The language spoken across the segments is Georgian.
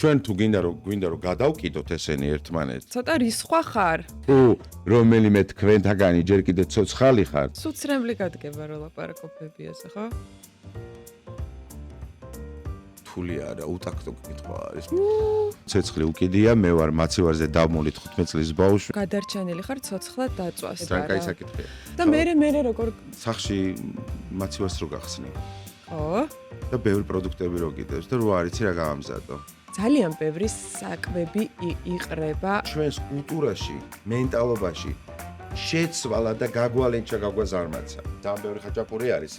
ჩვენ თუ გვინდა რომ გადავკიდოთ ესენი ერთმანეთს. ცოტა რისხვა ხარ? თუ რომელიმე თქვენთაგანი ჯერ კიდე ცოცხალი ხარ. სუცრემლი გადგება რომ ლაპარაკობები ასე, ხო? თული არა, უტაქტო კითხვა არის. ცეცხლი უკიდია, მე ვარ მაცივარზე დამული 15 წლის ბავშვი. გადარჩენილი ხარ ცოცხლად დაწვას. კაი საკითხია. და მე როგორ სახში მაცივარს რო გახსნი. ხო? და ბევრი პროდუქტები რო გიდევს და რო არიცი რა გამამზადო. ძალიან ბევრი საკვები იყრება ჩვენს კულტურაში, მენტალობაში შეცვალა და გაგვალენჩა გაგვაზარმაცა. ძალიან ბევრი ხაჭაპური არის,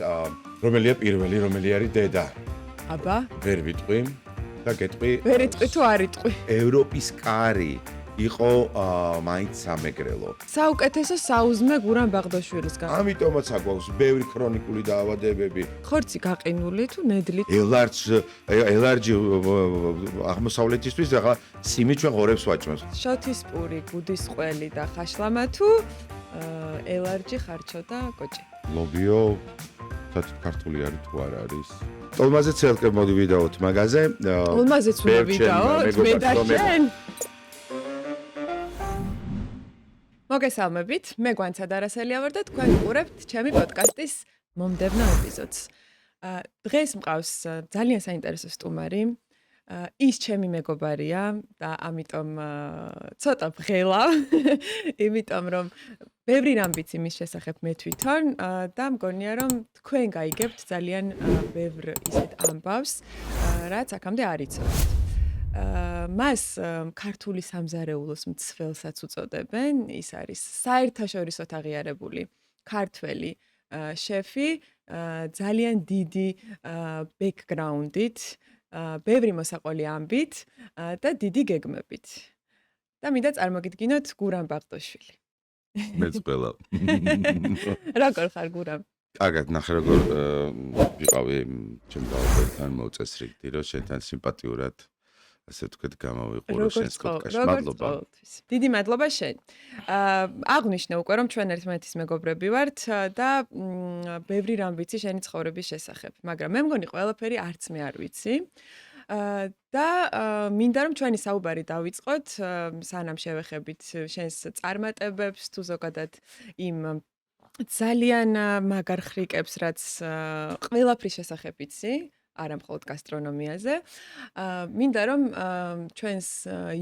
რომელია პირველი, რომელი არის დედა. აბა, ვერ ვიტყვი და გეტყვი. ვერ იტყვი თუ არ იტყვი. ევროპის კარი იყო მაინც სამეგრელო. საუკეთესო საუზმე გურამ ბაღდაშვილის გახდა. ამიტომაც აგვაქვს ბევრი ქრონიკული დაავადებები. ხორცი გაყინული თუ ნედლი? ელარჯი აღმოსავლეთისთვის ახლა სიმი ჩვენ ღორებს ვაჭმევს. შოთისპური, გუდის ყველი და ხაშლამა თუ ელარჯი ხარჩო და კოჭი. ლობიო ქართული არის თუ არ არის. ტოლმაზე ცელკე მოდი ვიდაოთ მაგაზე. ტოლმაზეც უნდა ვიდაოთ, მე და შენ. მოგესალმებით, მე გვანცა დარასელია ვარ და თქვენ უყურებთ ჩემი პოდკასტის მომდევნო ეპიზოდს. დღეს მყავს ძალიან საინტერესო სტუმარი. ის ჩემი მეგობარია და ამიტომ ცოტა ბღელა, იმიტომ რომ ბევრი რამ ვიცი მის შესახებ მე თვითონ და მგონია რომ თქვენ გაიგებთ ძალიან ბევრ ისეთ ამბავს, რაც აქამდე არ იცოდით. მას ქართული სამზარეულოს მცველსაც უწოდებენ, ის არის საერთაშორისო აღიარებული ქართველი შეფი, ძალიან დიდი ბექგრაუნდით, ბევრი მოსაყოლი ამბით და დიდი გეგმებით. და მინდა წარმოგიდგინოთ გურამ ბაღდაშვილი. მეც ყველა. როგორ ხარ გურამ? კარგად, ნახე როგორ ვიყავი ჩემ დაავადებთან მოუწესრიგდი, რომ შენთან სიმპათიურად ასე ვთქვით გამოვიყურო შენს პოდკასტში. მადლობა. დიდი მადლობა შენ. აღვნიშნე უკვე რომ ჩვენ ერთმანეთის მეგობრები ვართ და ბევრი რამ ვიცი შენი ცხოვრების შესახებ, მაგრამ მე მგონი ყველაფერი არც მე არ ვიცი. და მინდა რომ ჩვენი საუბარი დავიწყოთ, სანამ შევეხებით შენს წარმატებებს თუ ზოგადად იმ ძალიან მაგარ ხრიკებს, რაც ყველაფრის შესახებ ვიცი. არა მხოლოდ გასტრონომიაზე. მინდა რომ ჩვენს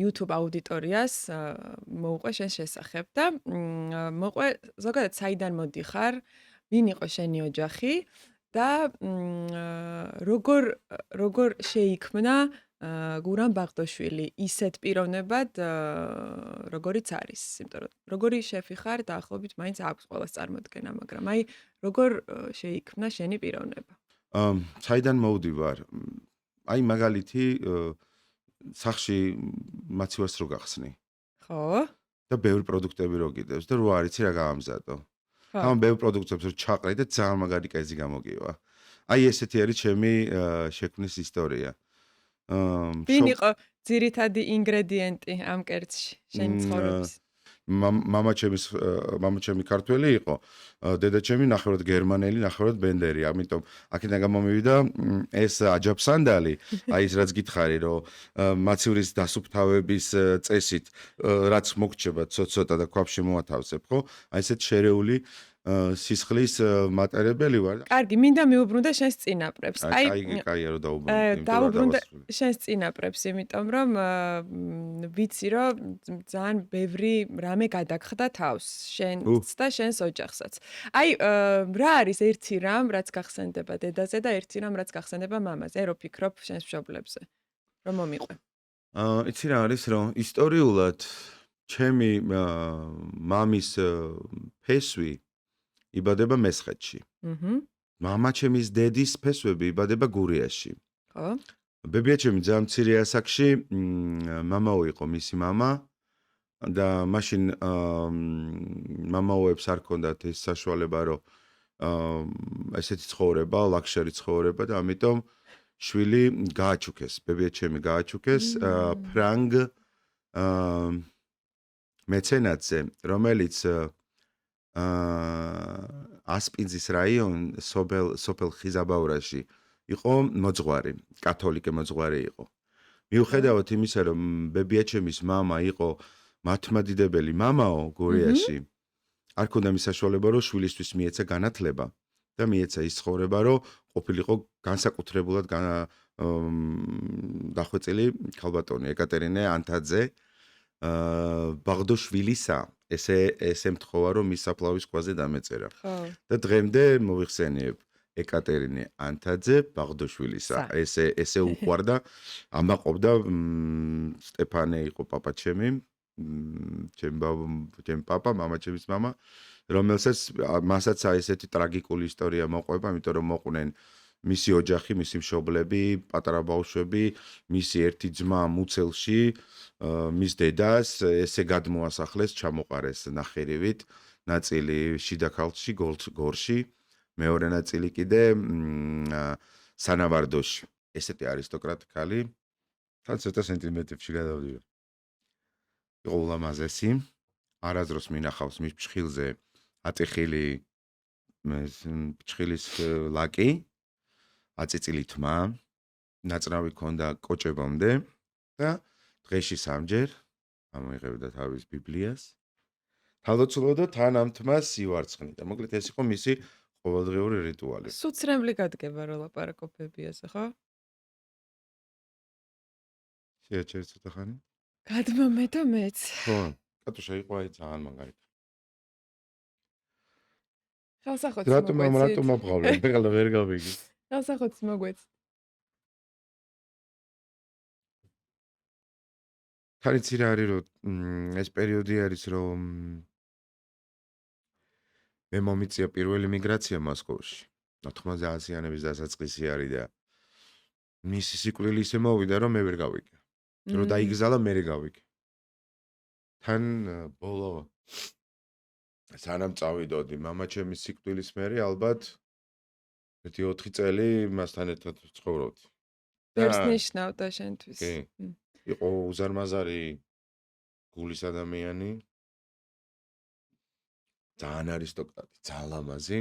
YouTube აუდიტორიას მოუყვე შენს შესახებ და მოყვე ზოგადად საიდან მოდიხარ, ვინ იყო შენი ოჯახი და როგორ შეიქმნა გურამ ბაღდაშვილი ისეთ პიროვნებად, როგორიც არის, იმიტომ რომ როგორი შეფი ხარ დაახლოებით მაინც აქვს ყველას წარმოდგენა, მაგრამ აი როგორ შეიქმნა შენი პიროვნება? საიდან მოვდივარ? აი მაგალითი სახში მაცივარს რო გახსნი. ხო? და ბევრი პროდუქტები რო გიდევს და რო არიცი რა გამამზადო. ამ ბევრ პროდუქტებს რო ჩაყრე და ძალიან მაგარი კერძი გამოგივა. აი ესეთი არის ჩემი შექმნის ისტორია. ვინ იყო ძირითადი ინგრედიენტი ამ კერძში შენი ცხოვრების? მამა ჩემი ქართველი იყო, დედა ჩემი ნახევრად გერმანელი, ნახევრად ბენდერი, ამიტომ აქედან გამომივიდა ეს აჯაფსანდალი, აი ეს რაც გითხარი, რომ მაცივრის დასუფთავების წესით რაც მოგჩება ცოტა და ქვაბში მოათავსებ, ხო? აი ესეთ შერეული სისხლის მატარებელი ვარ. კარგი, მინდა მიუბრუნდე შენს წინაპრებს. კაია რომ დაუბრუნდე. დაუბრუნდე შენს წინაპრებს, იმიტომ რომ ვიცი რომ ძალიან ბევრი რამე გადაგხდა თავს, შენს და შენს ოჯახსაც. აი, რა არის ერთი რამ, რაც გახსენდება დედაზე და ერთი რამ, რაც გახსენდება მამაზე, რო ფიქრობ შენს მშობლებზე. რომ მომიყვე. იცი რა არის, რომ ისტორიულად ჩემი მამის ფესვი იბადება მესხეთში. მამა ჩემის დედის ფესვები იბადება გურიაში. ხო? ბებია ჩემი ძალიან მცირე ასაკში მამაო იყო მისი მამა და მაშინ მამაოებს არ ჰქონდათ ეს საშუალება, რომ ესეთი ცხოვრება, ლაქშერი ცხოვრება და ამიტომ შვილი გააჩუქეს, ბებია ჩემი გააჩუქეს ფრანგ მეცენატზე, რომელიც ასპინძის რაიონ სოფელ ხიზაბაურაში იყო მოძღვარი, კათოლიკე მოძღვარი იყო. მიუხედავად იმისა, რომ ბებიაჩემის მამა იყო მართლმადიდებელი მამაო გორიაში, არ ქონდა მის საშუალება, რომ შვილისთვის მიეცა განათლება და მიეცა ის ცხოვრება, რომ ყოფილიყო განსაკუთრებულად დახვეწილი ქალბატონი ეკატერინე ანთაძე ბაღდოშვილისა ესე მთხოვა, რომ მის საფლავის ქვაზე დამეწერა. ხო. და დღემდე მოვიხსენიებ ეკატერინე ანთაძე ბაღდოშვილისა. ესე უყვარდა, ამაყობდა სტეფანე იყო პაპაჩემი, ჩემ პაპა, მამაჩემის მამა, რომელსაც მასაც ესეთი ტრაგიკული ისტორია მოყვება, იმიტომ რომ მოყვნენ მისი ოჯახი, მისი მშობლები, პატარა ბავშვები, მისი ერთი ძმა მუცელში, მის დედას ესე გადმოასახლეს, ჩამოყარეს ნახირივით, ნაწილი შიდა ქალთში, გორში, მეორე ნაწილი კიდე სანავარდოში. ესეთი არისტოკრატი ქალი, თან ცოტა სენტიმეტრებში გადავდივარ. იყო ულამაზესი, არაზროს მინახავს მის ფშხილზე აწიხილი ფშხილის ლაკი, აწიწილი თმა, ნაწნავი ქონდა კოჭებამდე და დღეში სამჯერ ამოიღებდა თავის ბიბლიას, თავდაცულობდა თან ამ თმას ივარცხნიდა. მოკლედ ეს იყო მისი ყოველდღიური რიტუალი. სუცრემლი გადგება რომ ლაპარაკობებიაზე, ხო? შეაჩერე ცოტა ხანი? გადმომე და მეც. ხო, კატუშა იყო აი ძალიან მაგარი. ხელსახოც რატომ მოგვეცით. აბღავლე? ეხლა ვერ გავიგე. ხელსახოც მოგვეცით. ხარიც რა არის რომ ეს პერიოდი არის რომ მე მომიწია პირველი მიგრაცია მოსკოვში 90-იანების დასაწყისი არის და მისი სიკვდილი ისე მოვიდა რომ მე ვერ გავიგე რომ დაიგზალა მე ვერ გავიგე თან ბოლო სანამ წავიდოდი მამაჩემის სიკვდილის მერე ალბათ 1-4 წელი მასთან ერთად ცხოვრობდი ვერც ნიშნავდა შენთვის. კი იყო უზარმაზარი გულის ადამიანი ძალიან არისტოკრატი, ძალიან ლამაზი.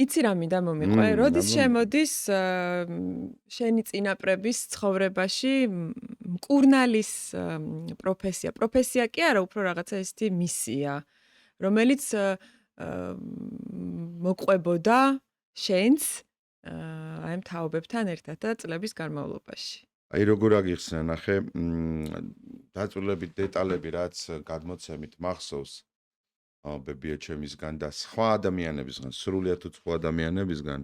იცი რა მინდა მომიყვე? როდის შემოდის შენი წინაპრების ცხოვრებაში მკურნალის პროფესია კი არა, უფრო რაღაცა ესეთი მისია, რომელიც მოყვებოდა შენს აი ამ თაობებთან ერთად და წლების განმავლობაში. აი როგორ აგიხსნა, ნახე, დაწვრილებით დეტალები, რაც გადმოცემით მახსოვს ბებიაჩემისგან და სხვა ადამიანებისგან, სრულიად უცხო ადამიანებისგან,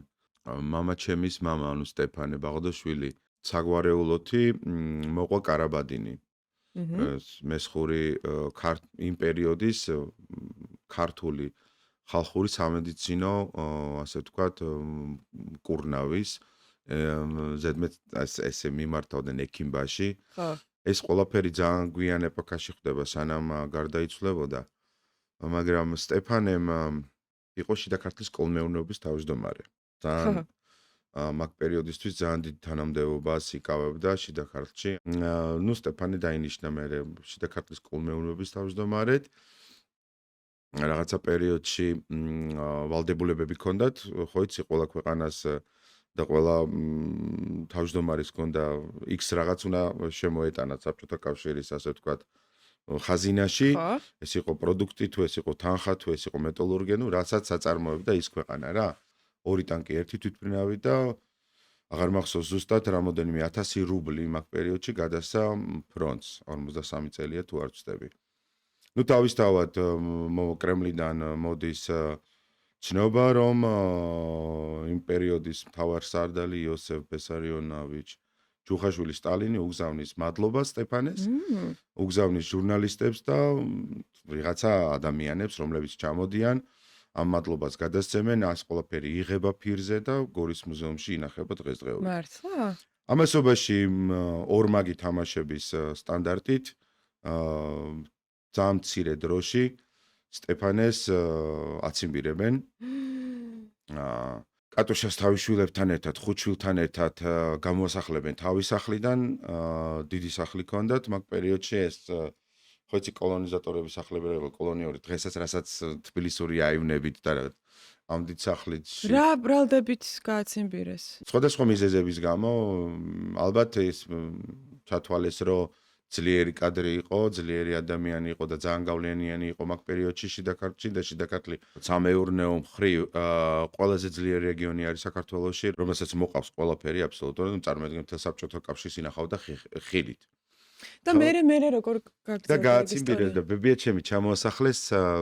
მამაჩემის მამა, ანუ სტეფანე ბაღდოშვილი, საგვარეულოთი მოყვა კარაბადინი. მესხური იმ პერიოდის ქართული ხალხური სამედიცინო, ასე ვთქვათ, მკურნავის ზედმეტ ესე მიმართავდნენ ექიმბაში. ხო. ეს ყველაფერი ძალიან გვიან ეპოქაში ხდება, სანამ გარდაიცვლებოდა. მაგრამ სტეფანემ იყო შიდა ქართლის კოლმეურნეობის თავმჯდომარე. ძალიან მაგ პერიოდისთვის ძალიან დიდ თანამდებობას იკავებდა შიდა ქართლში. ნუ სტეფანე დაინიშნა მერე შიდა ქართლის კოლმეურნეობის თავმჯდომარედ. რაღაცა პერიოდში ვალდებულებები ჰქონდათ, ხო იცი, ყველა ქვეყანას და ყველა თავმჯდომარის ჰქონდა X რაღაც უნდა შემოეტანა საბჭოთა კავშირის, ასე ვთქვათ, ხაზინაში. ეს იყო პროდუქტი, თუ ეს იყო თანხა, თუ ეს იყო მეტალურგია, ნუ რასაც აწარმოებდა ის ქვეყანა რა. 2 ტანკი, 1 თვითმფრინავი და აღარ მახსოვს ზუსტად რამოდენიმე 1000 რუბლი მაგ პერიოდში გადასცა ფრონტს. 53 წელია თუ არ ვცდები. ნუ თავისთავად კრემლიდან მოდის ცნობა, რომ იმ პერიოდის მთავარსარდალი იოსებ ბესარიონოვიჩ ჯუხაშვილი სტალინი უგზავნის მადლობას სტეფანეს, უგზავნის ჟურნალისტებს და ვიღაცა ადამიანებს, რომლებიც ჩამოდიან, ამ მადლობას გადასცემენ, ას ყველაფერი იღება ფირზე და გორის მუზეუმში ინახება დღესდღეობით. მართლა? ამასობაში ორმაგი თამაშების სტანდარტით ძალიან მცირე დროში სტეფანეს აციმბირებენ. კატუშას თავის შვილებთან ერთად, 5 შვილთან ერთად გამოასახლებენ თავის სახლიდან, დიდი სახლი ჰქონდათ მაგ პერიოდში ეს ხო იცი კოლონიზატორების სახლები იყო კოლონიური დღესაც რასაც თბილისური აივნებით და ამდით სახლით. რა ბრალდებით გააცინბირეს? სხვადასხვა მიზეზების გამო ალბათ ის ჩათვალეს, რომ ძლიერი კადრი იყო, ძლიერი ადამიანი იყო და ძალიან გავლენიანი იყო მაგ პერიოდში შიდა ქართლი სამეურნეო მხრივ ყველაზე ძლიერი რეგიონი არის საქართველოში, რომელსაც მოყავს ყველაფერი აბსოლუტურად, წარმოიდგინეთ მთელ საბჭოთა კავშირს ინახავდა ხილით. და მე როგორ და გაგრძელდა გააცინბირეს და ბებიაჩემი ჩამოასახლეს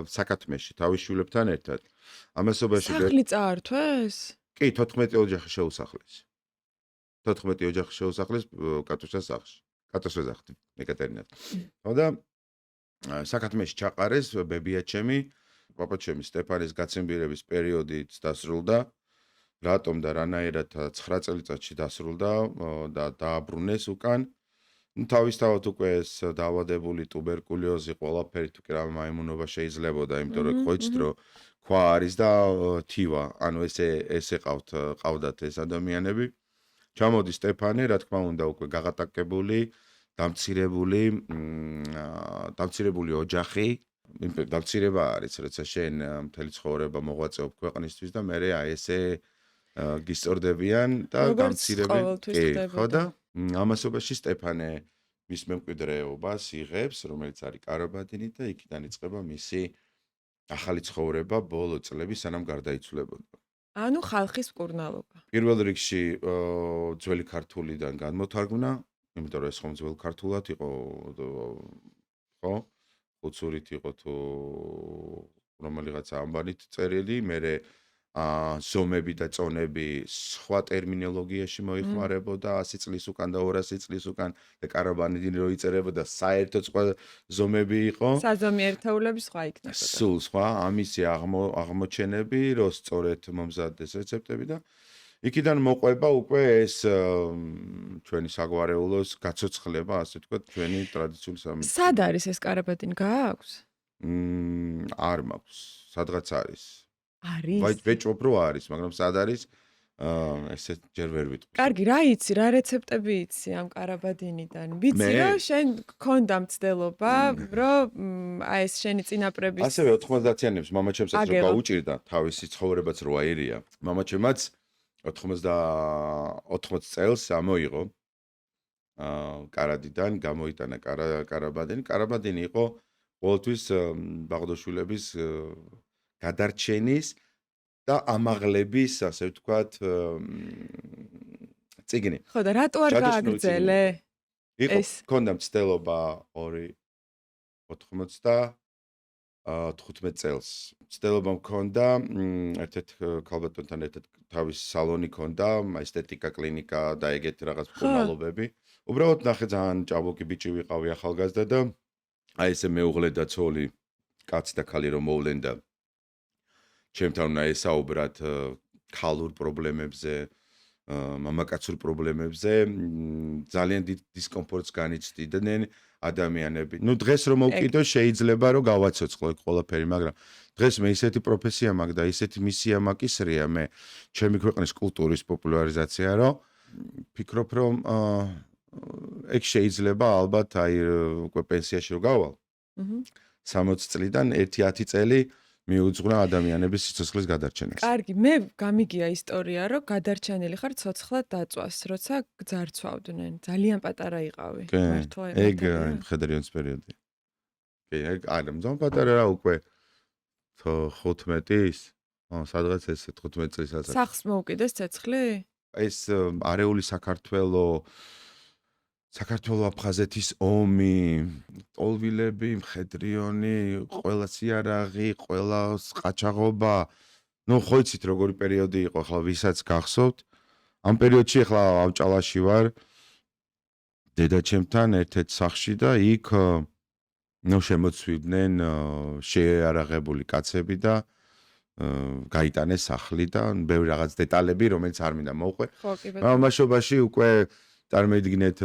საქართველოში თავის შვილებთან ერთად. ამასობაში სახლი წაართვეს? კი 14 ოჯახი შეუსახლეს. 14 ოჯახი შეუსახლეს კატოშას სახლში. კატოს ვეძახდი ეკატერინას. და საქართველოში ჩაყარეს ბებიაჩემი, პაპაჩემი სტეფანის გაცინბირების პერიოდიც დასრულდა. რატომ და რანაირად 9 წელიწადში დასრულდა და დააბრუნეს უკან. თავისთავად უკვე ეს დაავადებული ტუბერკულოზი ყველაფერი თუ კი რა მაიმუნობა შეიძლებოდა, იმიტომ რომ ხოიცით რომ ქვა არის და თივა, ანუ ესე ყავდათ ეს ადამიანები. ჩამოდი სტეფანე, რა თქმა უნდა, უკვე გაღატაკებული, დამცირებული ოჯახი, დამცირება არის, როცა შენ მთელი ცხოვრება მოღვაწეობ ქვეყნისთვის და მერე აი ესე გისწორდებიან და დამცირებელი ხო და ამასობაში სტეფანე მის მემკვიდრეობას იღებს, რომელიც არის კარაბადინი და იქიდან იწყება მისი ახალი ცხოვრება ბოლო წლები სანამ გარდაიცვლებოდა. ანუ ხალხის მკურნალობა. პირველ რიგში ძველი ქართულიდან განმოთარგმნა, იმიტომ რომ ეს ხომ ძველ ქართულად იყო, ხო? ხუცურით იყო თუ რომელიღაცა ამბანით წერილი, მერე ზომები და წონები სხვა ტერმინოლოგიაში მოიხმარებოდა 100 წლის უკან და 200 წლის უკან და კარაბანიდი რო იწერებოდა საერთოდ სხვა ზომები იყო. საზომი ერთეულები სხვა იქნებოდა. სულ სხვა ამისი აღმოჩენები, რომ სწორედ მომზადდეს რეცეპტები და იქიდან მოყვება უკვე ეს ჩვენი საგვარეულოს გაცოცხლება, ასე ვთქვათ, ჩვენი ტრადიციული სამი. სად არის ეს კარაბადინი გააქვს? არ მაქვს, სადღაც არის. არის. ვეჭვობ რომ არის, მაგრამ სად არის? ესე ჯერ ვერ ვიტყვი. კარგი, რა იცი, რა რეცეპტები იცი ამ კარაბადინიდან? ვიცი რომ შენ გქონდა მცდელობა, რომ აი ეს შენი წინაპრების ასევე 90-იანებს მამაჩემსაც რო გაუჭირდა თავისი ცხოვრებაც რო აერია. მამაჩემაც 80 წელს ამოიღო კარადიდან, გამოიტანა კარაბადინი. კარაბადინი იყო ყოველთვის ბაღდოშვილების გადარჩენის და ამაღლების, ასე ვთქვათ, წიგნი. ხო და რატო არ გააგრძელე? ეს ქონდა მცდელობა 95 წელს. მცდელობა მქონდა, ერთ-ერთ ქალბატონთან ერთად თავის სალონი ქონდა, ესთეტიკა კლინიკა და ეგეთი რაღაც მკურნალობები. უბრალოდ ნახე ძალიან ჭაბუკი ბიჭი ვიყავი ახალგაზრდა და აი ესე მეუღლე და ცოლი, კაცი და ქალი რომ მოვლენ და ჩემთან უნდა ესაუბრათ ქალურ პრობლემებზე, მამაკაცურ პრობლემებზე, ძალიან დიდ დისკომფორტს განიცდიდნენ ადამიანები. ნუ დღეს რომ მოვკიდო, შეიძლება რომ გავაცოცხლო ეგ ყველაფერი, მაგრამ დღეს მე ისეთი პროფესია მაქვს და ისეთი მისია მაკისრია მე ჩემი ქვეყნის კულტურის პოპულარიზაცია, რომ ფიქრობ რომ ეგ შეიძლება ალბათ აი უკვე პენსიაში რომ გავალ. 60 წლიდან 1-10 წელი მიუძღვნა ადამიანების სიცოცხლის გადარჩენას. კარგი, მე გამიგია ისტორია, რომ გადარჩენილი ხარ ცოცხლად დაწვას, როცა გძარცვავდნენ. ძალიან პატარა იყავი. მართლა ეგ მხედრიონის პერიოდი. კი, ეგ არა, ძალიან პატარა რა უკვე 15-ის, სადღაც ესე 15 წლის ასაკში. სახლს მოუკიდეს ცეცხლი? ეს არეული საქართველო-აფხაზეთის ომი, ტოლვილები, მხედრიონი, ყველა სიარაღი, ყველა ყაჩაღობა. ნუ ხო იცით როგორი პერიოდი იყო, ახლა ვისაც გახსოვთ. ამ პერიოდში ახლა ავჭალაში ვარ დედაჩემთან ერთ-ერთ სახლში და იქ ნუ შემოცვიდნენ შეიარაღებული კაცები და გაიტანეს სახლი და ბევრი რაღაც დეტალები, რომელიც არ მინდა მოვყვე. ამაშობაში უკვე წარმოიდგინეთ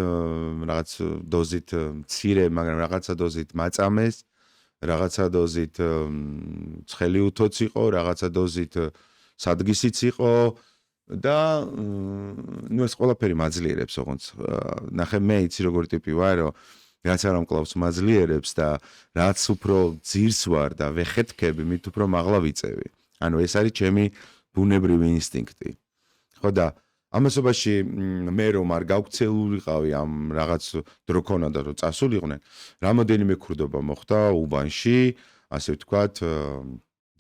რაღაც დოზით მცირე, მაგრამ რაღაცა დოზით მაწამეს, რაღაცა დოზით ცხელი უთოც იყო, რაღაცა დოზით სადგისიც იყო და ნუ ეს ყველაფერი მაძლიერებს, ოღონდ ნახე მე იცი როგორი ტიპი ვარ, რომ რაც არ ამკლავს მაძლიერებს და რაც უფრო ძირს ვარ და ვეხეთქები, მით უფრო მაღლა ვიწევი. ანუ ეს არის ჩემი ბუნებრივი ინსტინქტი. ხო და ამასობაში მე რომ არ გავქცეულიყავი ამ რაღაც დრო ქონოდა რომ წასულიყვნენ, რამოდენიმე ქურდობა მოხდა უბანში, ასე ვთქვათ,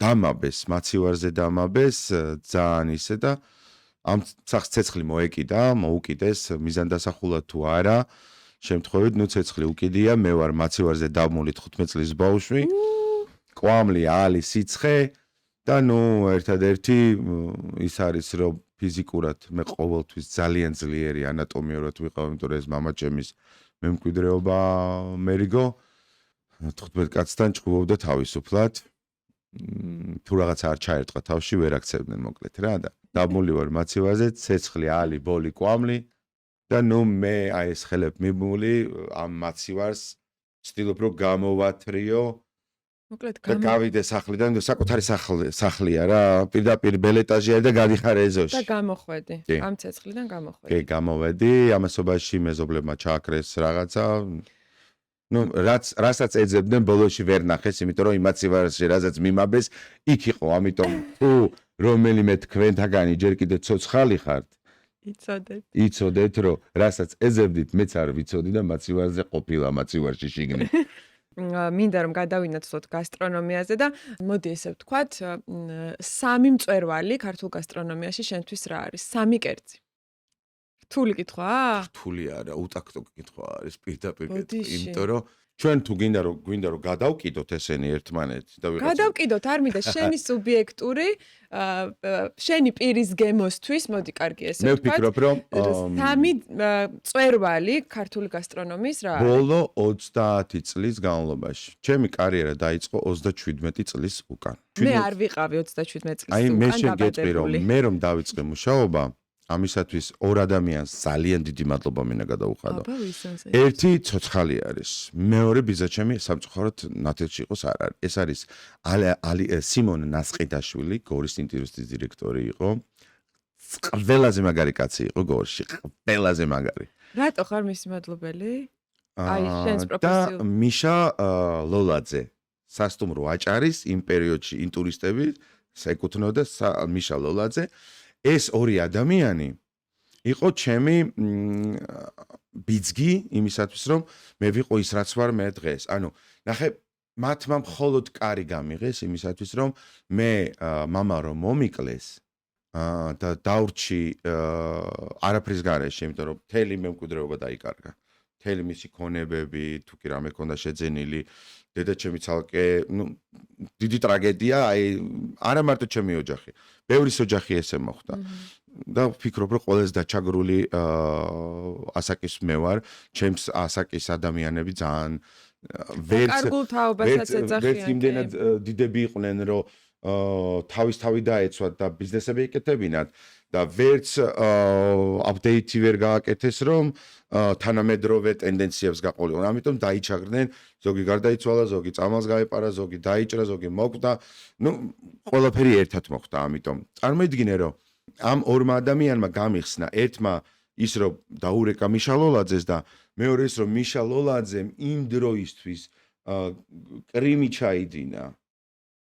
დამაბეს, მაცივარზე დამაბეს, ძალიან ისე და ამ სახს ცეცხლი მოუკიდეს, მიზანდასახულად თუ არა, შემთხვევით, ცეცხლი უკიდია, მე ვარ მაცივარზე დამული 15 წლის ბავშვი, კვამლი, ალი, სიცხე და ერთადერთი ის არის, რომ ფიზიკურად მე ყოველთვის ძალიან ძლიერი ანატომიურად ვიყავ, იმიტომ რომ ეს მამაჩემის მემკვიდრეობა მერიგო 15 კაცთან ჭუბობდა თავისუფლად. თუ რაღაც არ ჩაერტყა თავში, ვერ აქცევდნენ მოკლედ რა და დამული ვარ მაცივარზე, ცეცხლი, ალი, ბოლი, კვამლი და მე აი ეს ხელებ მიმული ამ მაცივარს ვცდილობ რომ გამოვათრიო მოკლედ და გავიდე სახლიდან, საკუთარი სახლია რა, პირდაპირ ბელეტაჟი არის და გადიხარ ეზოში. და გამოხვედი. ამ ცეცხლიდან გამოხვედი. კი, გამოვედი, ამასობაში მეზობლებმა ჩააქრეს რაღაცა. რასაც ეძებდნენ ბოლოში ვერ ნახეს, იმიტომ რომ იმაცივარში რასაც მიმაბეს, იქ იყო, ამიტომ თუ რომელიმე თქვენთაგანი ჯერ კიდე ცოცხალი ხართ, იცოდეთ, რომ რასაც ეძებდით, მეც არ ვიცოდი და მაცივარზე ყოფილა მაცივარში შიგნით. მინდა რომ გადავინაცვლოთ გასტრონომიაზე და მოდი ესე ვთქვათ, სამი მწვერვალი ქართულ გასტრონომიაში შენთვის რა არის? სამი კერძი. რთული კითხვაა? რთული არა, უტაქტო კითხვა არის პირდაპირ კითხვა, იმიტომ რომ ჩვენ თუ გვინდა რომ გადავკიდოთ ესენი ერთმანეთი და ვიღაცა გადავკიდოთ, არ მინდა შენი სუბიექტური, შენი პირის გემოსთვის, მოდი კარგი ესე მე ვთქვათ. ვფიქრობ, რომ სამი მწვერვალი ქართული გასტრონომიის რა არის? ბოლო 30 წლის განმავლობაში. ჩემი კარიერა დაიწყო 37 წლის უკან. მე არ ვიყავი 37 წლის აი მე უკან შეგეწყვი რომ დაბადებული. მე რომ დავიწყე მუშაობა, ამისათვის ორ ადამიანს ძალიან დიდი მადლობა მინდა გადაუხადო. აბა ვისონზე? ერთი ცოცხალი არის, მეორე ბიძაჩემი სამწუხაროდ ნათელში იყოს არ არის. ეს არის სიმონ ნასყიდაშვილი, გორის ინსტიტუტის დირექტორი იყო. ყველაზე მაგარი კაცი იყო გორში, ყველაზე მაგარი. რატო ხარ მისი მადლობელი? აი შენს და პროფესიულ მიშა ლოლაძე, სასტუმრო აჭარის იმ პერიოდში ინტურისტები ეკუთვნოდა მიშა ლოლაძე. ეს ორი ადამიანი იყო ჩემი ბიძგი იმისათვის რომ მე ვიყო ის რაც ვარ მე დღეს. ანუ ნახე მათმა მხოლოდ კარი გამიღეს იმისათვის რომ მე მამა რომ მომიკლეს და დავრჩი არაფრის გარეშე, იმიტომ რომ მთელი მემკვიდრეობა დაიკარგა. მთელი მისი ქონებები, თუ კი რამე ქონდა შეძენილი, დედაჩემი ცალკე, დიდი ტრაგედია, აი არა მარტო ჩემი ოჯახი, ბევრის ოჯახი ესე მოხდა. და ვფიქრობ, რომ ყველაზე დაჩაგრული ასაკის მე ვარ, ჩემს ასაკის ადამიანები ძალიან კარგულ თაობასაც ეძახიან. ვერც იმდენად დიდები იყვნენ, რომ თავი დაეცვათ და ბიზნესები ეკეთებინათ და ვერც აპდეიტი ვერ გააკეთეს, რომ თანამედროვე ტენდენციებს გაყოლიყვნენ. ამიტომ დაიჩაგრდნენ, ზოგი გარდაიცვალა, ზოგი წამალს გაეპარა, ზოგი დაიჭრა, ზოგი მოკვდა. ყველაფერი ერთად მოხდა, ამიტომ წარმოიდგინე, რომ ამ ორმა ადამიანმა გამიხსნა, ერთმა ის რომ დაურეკა მიშა ლოლაძეს და მეორე ის რომ მიშა ლოლაძემ იმ დროისთვის კრიმი ჩაიდინა.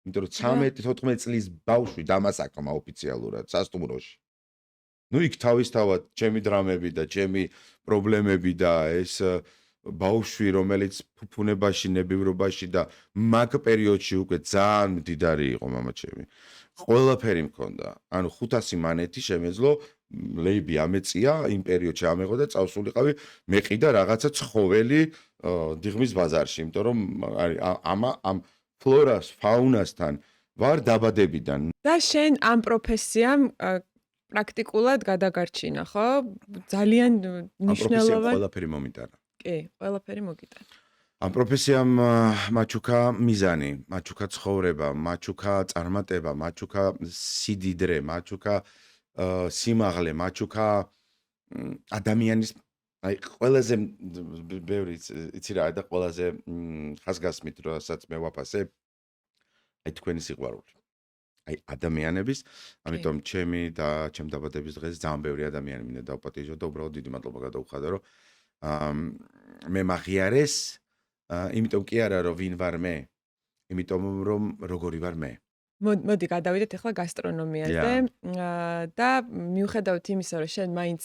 იმიტომ რომ 13-14 წლის ბავშვი დამასაკმა ოფიციალურად სასტუმროში. იქ თავისთავად ჩემი დრამები და ჩემი პრობლემები და ეს ბავშვი, რომელიც ფუფუნებაში, ნებივრობაში და მაგ პერიოდში უკვე ძალიან მდიდარი იყო მამაჩემი. ყველაფერი მქონდა. ანუ 500 მანეთი შემეძლო ლეიბი ამეწია, იმ პერიოდში ამეღო და წავსულიყავი მე ყიდა რაღაცა ცხოველი დიღმის ბაზარში, იმიტომ რომ ამ ფლორას, ფაუნასთან ვარ დაბადებიდან. და შენ ამ პროფესიამ პრაქტიკულად გადაგარჩინა, ხო? ძალიან მნიშვნელოვანი. ყველაფერი მომიტანა. კი, ყველაფერი მოგიტანა. ამ პროფესიამ მაჩუქა მიზანი, მაჩუქა ცხოვრება, მაჩუქა წარმატება, მაჩუქა სიდიდრე, მაჩუქა სიმაღლე, მაჩუქა ადამიანის აი ყველაზე ბევრი იცი რა და ყველაზე ხაზგასმით რასაც მე ვაფასებ აი თქვენი სიყვარული. აი ადამიანების, ამიტომ ჩემი და ჩემ დაბადების დღეს ძალიან ბევრი ადამიანი მინდა დავპატიჟო და უბრალოდ დიდი მადლობა გადაუხადო, რომ მე მაღიარეს, იმიტომ კი არა რომ ვინ ვარ მე, იმიტომ რომ როგორი ვარ მე. მოდი გადავიდეთ ახლა გასტრონომიაზე და მიუხედავად იმისა, რომ შენ მაინც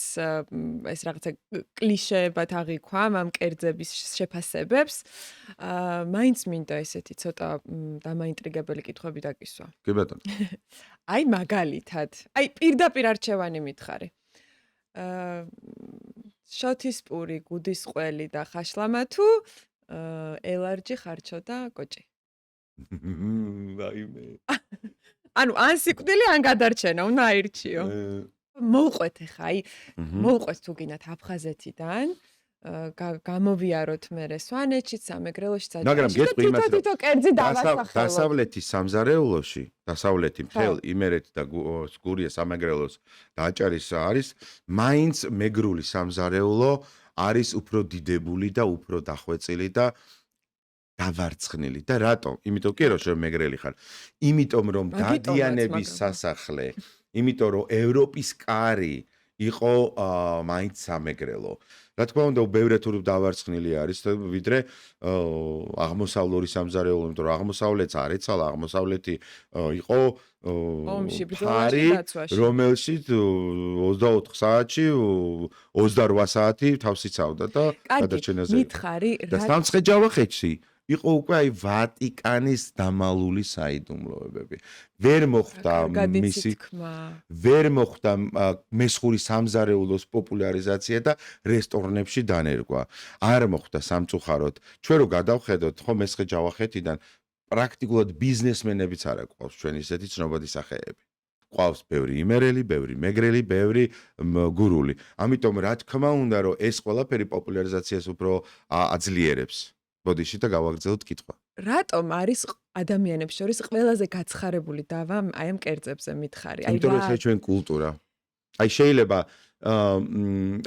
ეს რაღაცა კლიშეებად აღიქვა ამ კერძების შეფასებებს, მაინც მინდა ესეთი ცოტა დამაინტრიგებელი კითხვები დაკისვა. კი ბატონო. აი მაგალითად, აი პირდაპირ არჩევანი მითხარი. შოთის პური, გუდის ყველი და ხაშლამა თუ ელარჯი, ხარჩო და კოჭი. რაიმე. ანუ ან სიკვდილი, ან გადარჩენა, უნდა აირჩიო. მოვყვეთ ახლა, აი მოვყვეთ თუ გინდათ აფხაზეთიდან, გამოვიაროთ მერე სვანეთშიც, სამეგრელოშიც, მაგრამ გეტყვი იმას, რომ თვითონ კერძი დავასახელოთ. დასავლეთის სამზარეულოში, დასავლეთი მთელ იმერეთი და გურია სამეგრელოს და აჭარის არის მაინც მეგრული სამზარეულო არის უფრო დიდებული და უფრო დახვეწილი და დავარცხნილი და რატომ? იმიტომ კი რომ მეგრელი ხარ. იმიტომ რომ დადიანების სასახლე, იმიტომ რომ ევროპის კარი იყო მაინც სამეგრელო. რა თქმა უნდა, ბევრად უფრო დავარცხნილი არის, ვიდრე აღმოსავლური სამზარეულო, იმიტომ რომ აღმოსავლეთს არ ეცალა, აღმოსავლეთი იყო ფარი, რომელშიც 24 საათში 28 საათი თავს იცავდა და გადარჩენაზე. მითხარი და სამცხე-ჯავახეთში იყო უკვე აი ვატიკანის დამალული საიდუმლოებები. ვერ მოხდა მისი ვერ მოხდა მესხური სამზარეულოს პოპულარიზაცია და რესტორნებში დანერგვა. არ მოხდა სამწუხაროდ. ჩვენ რო გადავხედოთ ხო მესხე-ჯავახეთიდან პრაქტიკულად ბიზნესმენებიც არ აყვავს ჩვენ ისეთი ცნობადი სახეები. ყავს ბევრი იმერელი, ბევრი მეგრელი, ბევრი გურული. ამიტომ რა თქმა უნდა რომ ეს ყველაფერი პოპულარიზაციას უფრო აძლიერებს. ბოდიში და გავაგრძელოთ კითხვა. რატომ არის ადამიანებს შორის ყველაზე გაცხარებული დავა აი ამ კერძებზე მითხარი? იმიტომ რომ ეს ჩვენ კულტურა. აი შეიძლება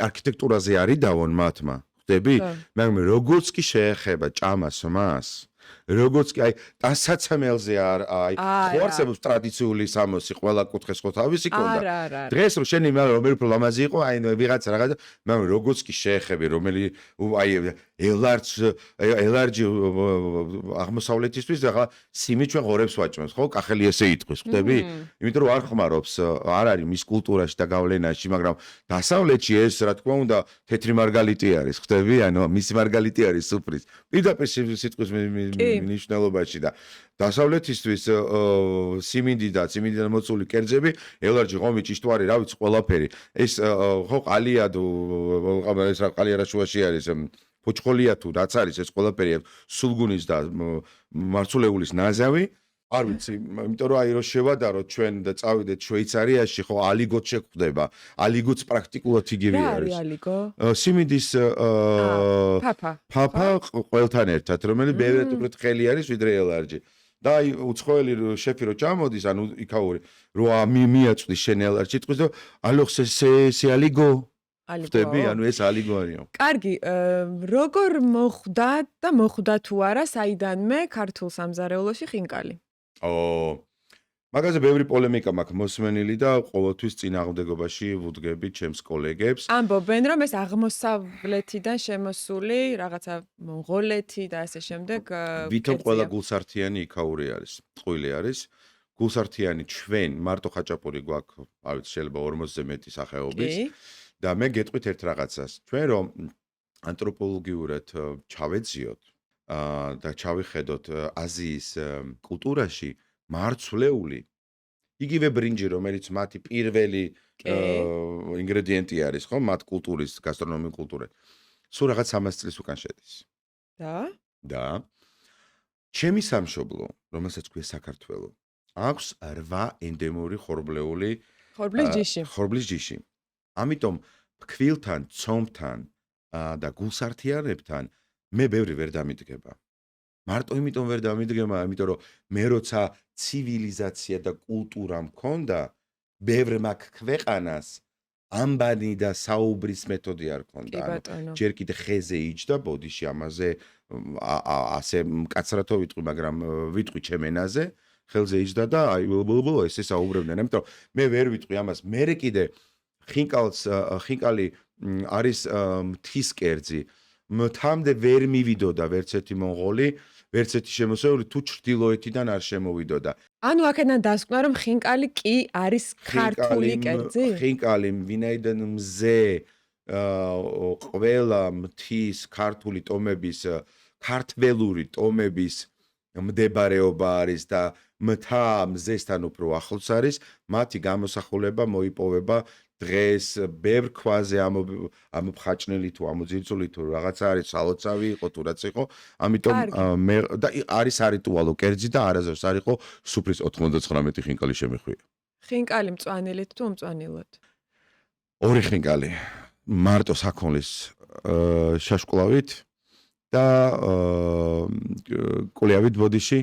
არქიტექტურაზე არის დავონ მათმა. ხვდები? მაგრამ როგორც კი შეეხება ჭამას მას, როგორც კი აი დასაცემელზე აი ხო არსებობს ტრადიციული სამოსი, ყველა კუთხეს ხო თავისი ქონდა. დღეს რომ შენი რომელი უფრო ლამაზი იყო, აი ვიღაც რაღაცა, მაგრამ როგორც კი შეეხები, რომელი აი ელარჯი აღმოსავლეთისთვის ახლა სიმი ჩვენ ღორებს ვაჭმევს, ხო? კახელი ესე იტყვის, ხვდები? იმიტომ რომ არ ხმარობს, არ არის მის კულტურაში და გავლენაში, მაგრამ დასავლეთში ეს რა თქმა უნდა თეთრი მარგალიტი არის, ხვდები? ანუ მისი მარგალიტი არის სუფრის. პირდაპირ სიტყვის ნიშნულობაში და დასავლეთისთვის სიმინდიდან მოწული კერძები, ელარჯი, ღომი, ჭიშტვარი, რა ვიცი, ყველაფერი. ეს ხო ყალია თუ ეს რა ყალია რა შუაში არის, ფოჭყოლია თუ რაც არის, ეს ყველაფერი სულგუნის და მარცულეულის ნაზავი. არ ვიცი, იმიტომ რომ აი რო შევადაროთ ჩვენ და წავიდეთ შვეიცარიაში, ხო ალიგოც შეგვხვდება. ალიგოც პრაქტიკულად იგივე არის. რა არის ალიგო? სიმინდის ფაფა ყველთან ერთად, რომელიც ბევრად უფრო თხელი არის ვიდრე ელარჯი. და აი უცხოელი შეფი რო ჩამოდის, ანუ იქაური რო მიაწვდის შენ ელარჯი, იტყვის და ალოხ სე ალიგო. ხვდები, ანუ ეს ალიგო არისო. კარგი, როგორ მოხვდა და მოხვდა თუ არა საიდანმე ქართულ სამზარეულოში ხინკალი? მაგაზე ბევრი პოლემიკა მაქვს მოსმენილი და ყოველთვის წინააღმდეგობაში ვუდგები ჩემს კოლეგებს. ამბობენ, რომ ეს აღმოსავლეთიდან შემოსული რაღაცა მონღოლეთი და ასე შემდეგ ვითომ ყველა გულსართიანი იქაური არის, წყვილი არის. გულსართიანი ჩვენ მარტო ხაჭაპური გვაქვს, არ ვიცი, შეიძლება 40-ზე მეტი სახეობის. და მე გეტყვით ერთ რაღაცას. ჩვენ რომ ანთროპოლოგიურად ჩავეძიოთ და ჩავიხედოთ აზიის კულტურაში მარცვლეული იგივე ბრინჯი, რომელიც მათი პირველი ინგრედიენტი არის, ხო, მათ კულტურის, გასტრონომიული კულტურის. სულ რაღაც 300 წლის უკან შედის. და ჩემი სამშობლო, რომელსაც ქვია საქართველო, აქვს 8 ენდემური ხორბლეული ხორბლის ჯიში. ამიტომ ფქვილთან, ცომთან და გულსართიანებთან მე ბევრი ვერ დამიდგება. მარტო იმიტომ ვერ დამიდგება, იმიტომ რომ მე როცა ცივილიზაცია და კულტურა მქონდა, ბევრ მაგ ქვეყანას ამბანი და საუბრის მეთოდი არ ქონდა. ჯერ კიდე ხეზე იჯდა, ბოდიში ამაზე ასე მკაცრათო ვიტყვი, მაგრამ ვიტყვი ჩემ ენაზე, ხელზე იჯდა და აი ესე საუბრებდნენ. ამიტომ მე ვერ ვიტყვი ამას. მე კიდე ხინკალი არის მთის კერძი, მთამდე ვერ მივიდოდა ვერც ერთი მონღოლი, ვერც ერთი შემოსეული თუ ჩრდილოეთიდან არ შემოვიდოდა. ანუ აქედან დასკვნა რომ ხინკალი კი არის ქართული კერძი? ხინკალი ვინაიდან მზე ყველა მთის ქართული ტომების ქართველური ტომების მდებარეობა არის და მთა მზესთან უფრო ახლოს არის, მათი გამოსახულება მოიპოვება დღეს ბევრ ქვაზე ამოფხაჭნელი თუ ამოძირწული თუ რაღაცა არის სალოცავი იყო თუ რაც იყო, ამიტომ მე და არის არიტუალო კერძი და არასდროს არ იყო სუფრის 99 ხინკალი შემეხვია. ხინკალი მწვანილით თუ მწვანილად? ორი ხინკალი. მარტო საქონლის შაშკვლავით და კულიავით ბოდიში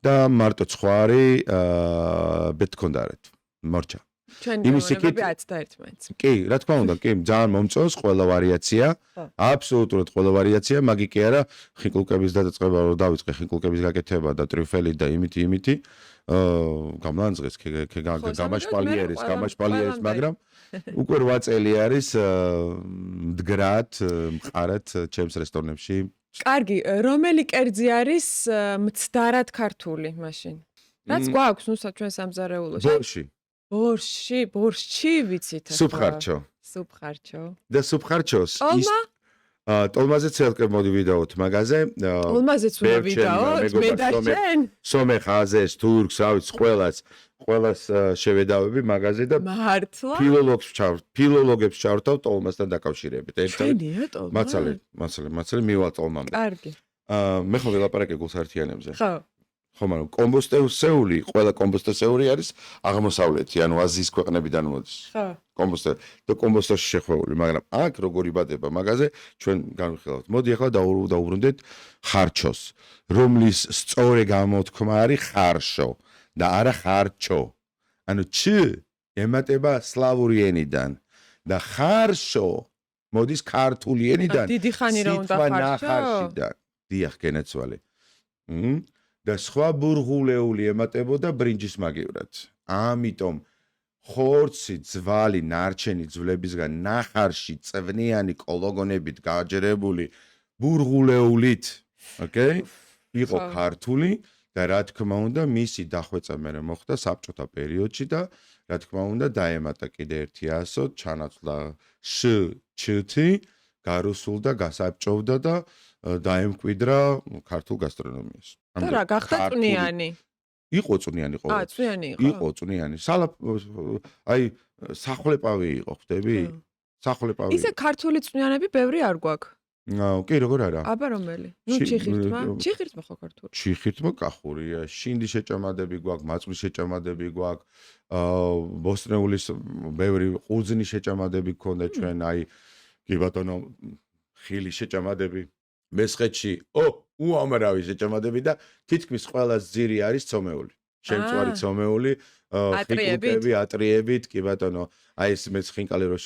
და მარტო ცხვარი ბეთქონდარეთ მორჩა. ჩვენი გემოვნებები 11 მაინც. კი, რა თქმა უნდა, კი, ძალიან მომწონს ყველა ვარიაცია. აბსოლუტურად ყველა ვარიაცია, მაგი კი არა, ხინკულკების დაწყება რომ დავიწყე ხინკულკების გაკეთება და ტრიუფელი და იმითი გამლანძღეს გამაშპალიერის, მაგრამ უკვე 8 წელი არის მდგრად, მყარად ჩემს რესტორნებში. კარგი, რომელი კერძი არის მცდარად ქართული მაშინ? რაც გვაქვს ნუ ჩვენ სამზარეულოში? ბორშჩი ვიცით ახლა. სუფხარჩო. სუფხარჩო. და სუფხარჩოს ის ტოლმაზეც ელკე მოდი ვიდაოთ მაგაზე. ტოლმაზეც უნდა ვიდაოთ, მე და შენ. სომეხაზეს, თურქს, ავიც ყველას შევედავები მაგაზე და მართლა? ფილოლოგებს ჩავრთავ ტოლმასთან დაკავშირებით. ჩვენია ტოლმა? მაცალე მივალ ტოლმამდე. კარგი. მე ხო ველაპარაკე გულსართიანებზე. ხო. ხო, მაგრამ კომბოსტოსეული, ყველა კომბოსტოსეული არის აღმოსავლეთი, ანუ აზიის ქვეყნებიდან მოდის. ხო. კომბოსტოში შეხვეული, მაგრამ აქ როგორ იბადება მაგაზე, ჩვენ განვიხილავთ. მოდი ახლა დაუბრუნდეთ ხარჩოს, რომლის სწორი გამოთქმა არის ხარშო და არა ხარჩო. ანუ ჩ ემატება სლავური ენიდან და ხარშო მოდის ქართული ენიდან. დიდი ხანი რა უნდა ხარშო? დიახ, გენაცვალე. და სხვა ბურღულეული ემატებოდა ბრინჯის მაგივრად. ამიტომ ხორცი, ძვალი, ნარჩენი ძვლებისგან ნახარში წვნიანი კოლოგონებით გააჯერებული ბურღულეულით, ოკეი? იყო ქართული და რა თქმა უნდა, მისი დახვეწა მერე მოხდა საბჭოთა პერიოდში და რა თქმა უნდა, დაემატა კიდე ერთი ასო, ჩანაცვლა ჩ-ჩ-თი, გარუსულდა, გასაბჭოვდა და დაემკვიდრა ქართულ გასტრონომიას. და რა გახდა წვნიანი? იყო წვნიანი ყოველთვის. წვნიანი იყო. იყო წვნიანი. აი სახვლეპავი იყო, ხვდები? სახვლეპავი. ისე ქართული წვნიანები ბევრი არ გვაქვს. კი, როგორ არა? აბა რომელი? ნუ ჩიხირთმა. ჩიხირთმა ხო ქართული? ჩიხირთმა კახურია, შინდი შეჭამადები გვაქვს, მაწვრის შეჭამადები გვაქვს, ბოსტნეულის ბევრი ყურძნის შეჭამადები გქონდა ჩვენ, აი კი ბატონო, ხილის შეჭამადები. მესხეთში უამრავი შეჭამადები და თითქმის ყველა ძირი არის ცომეული. შემწვარი ცომეული, ხინკულკები, ატრიებით, კი ბატონო, აი ეს მეც ხინკალი რო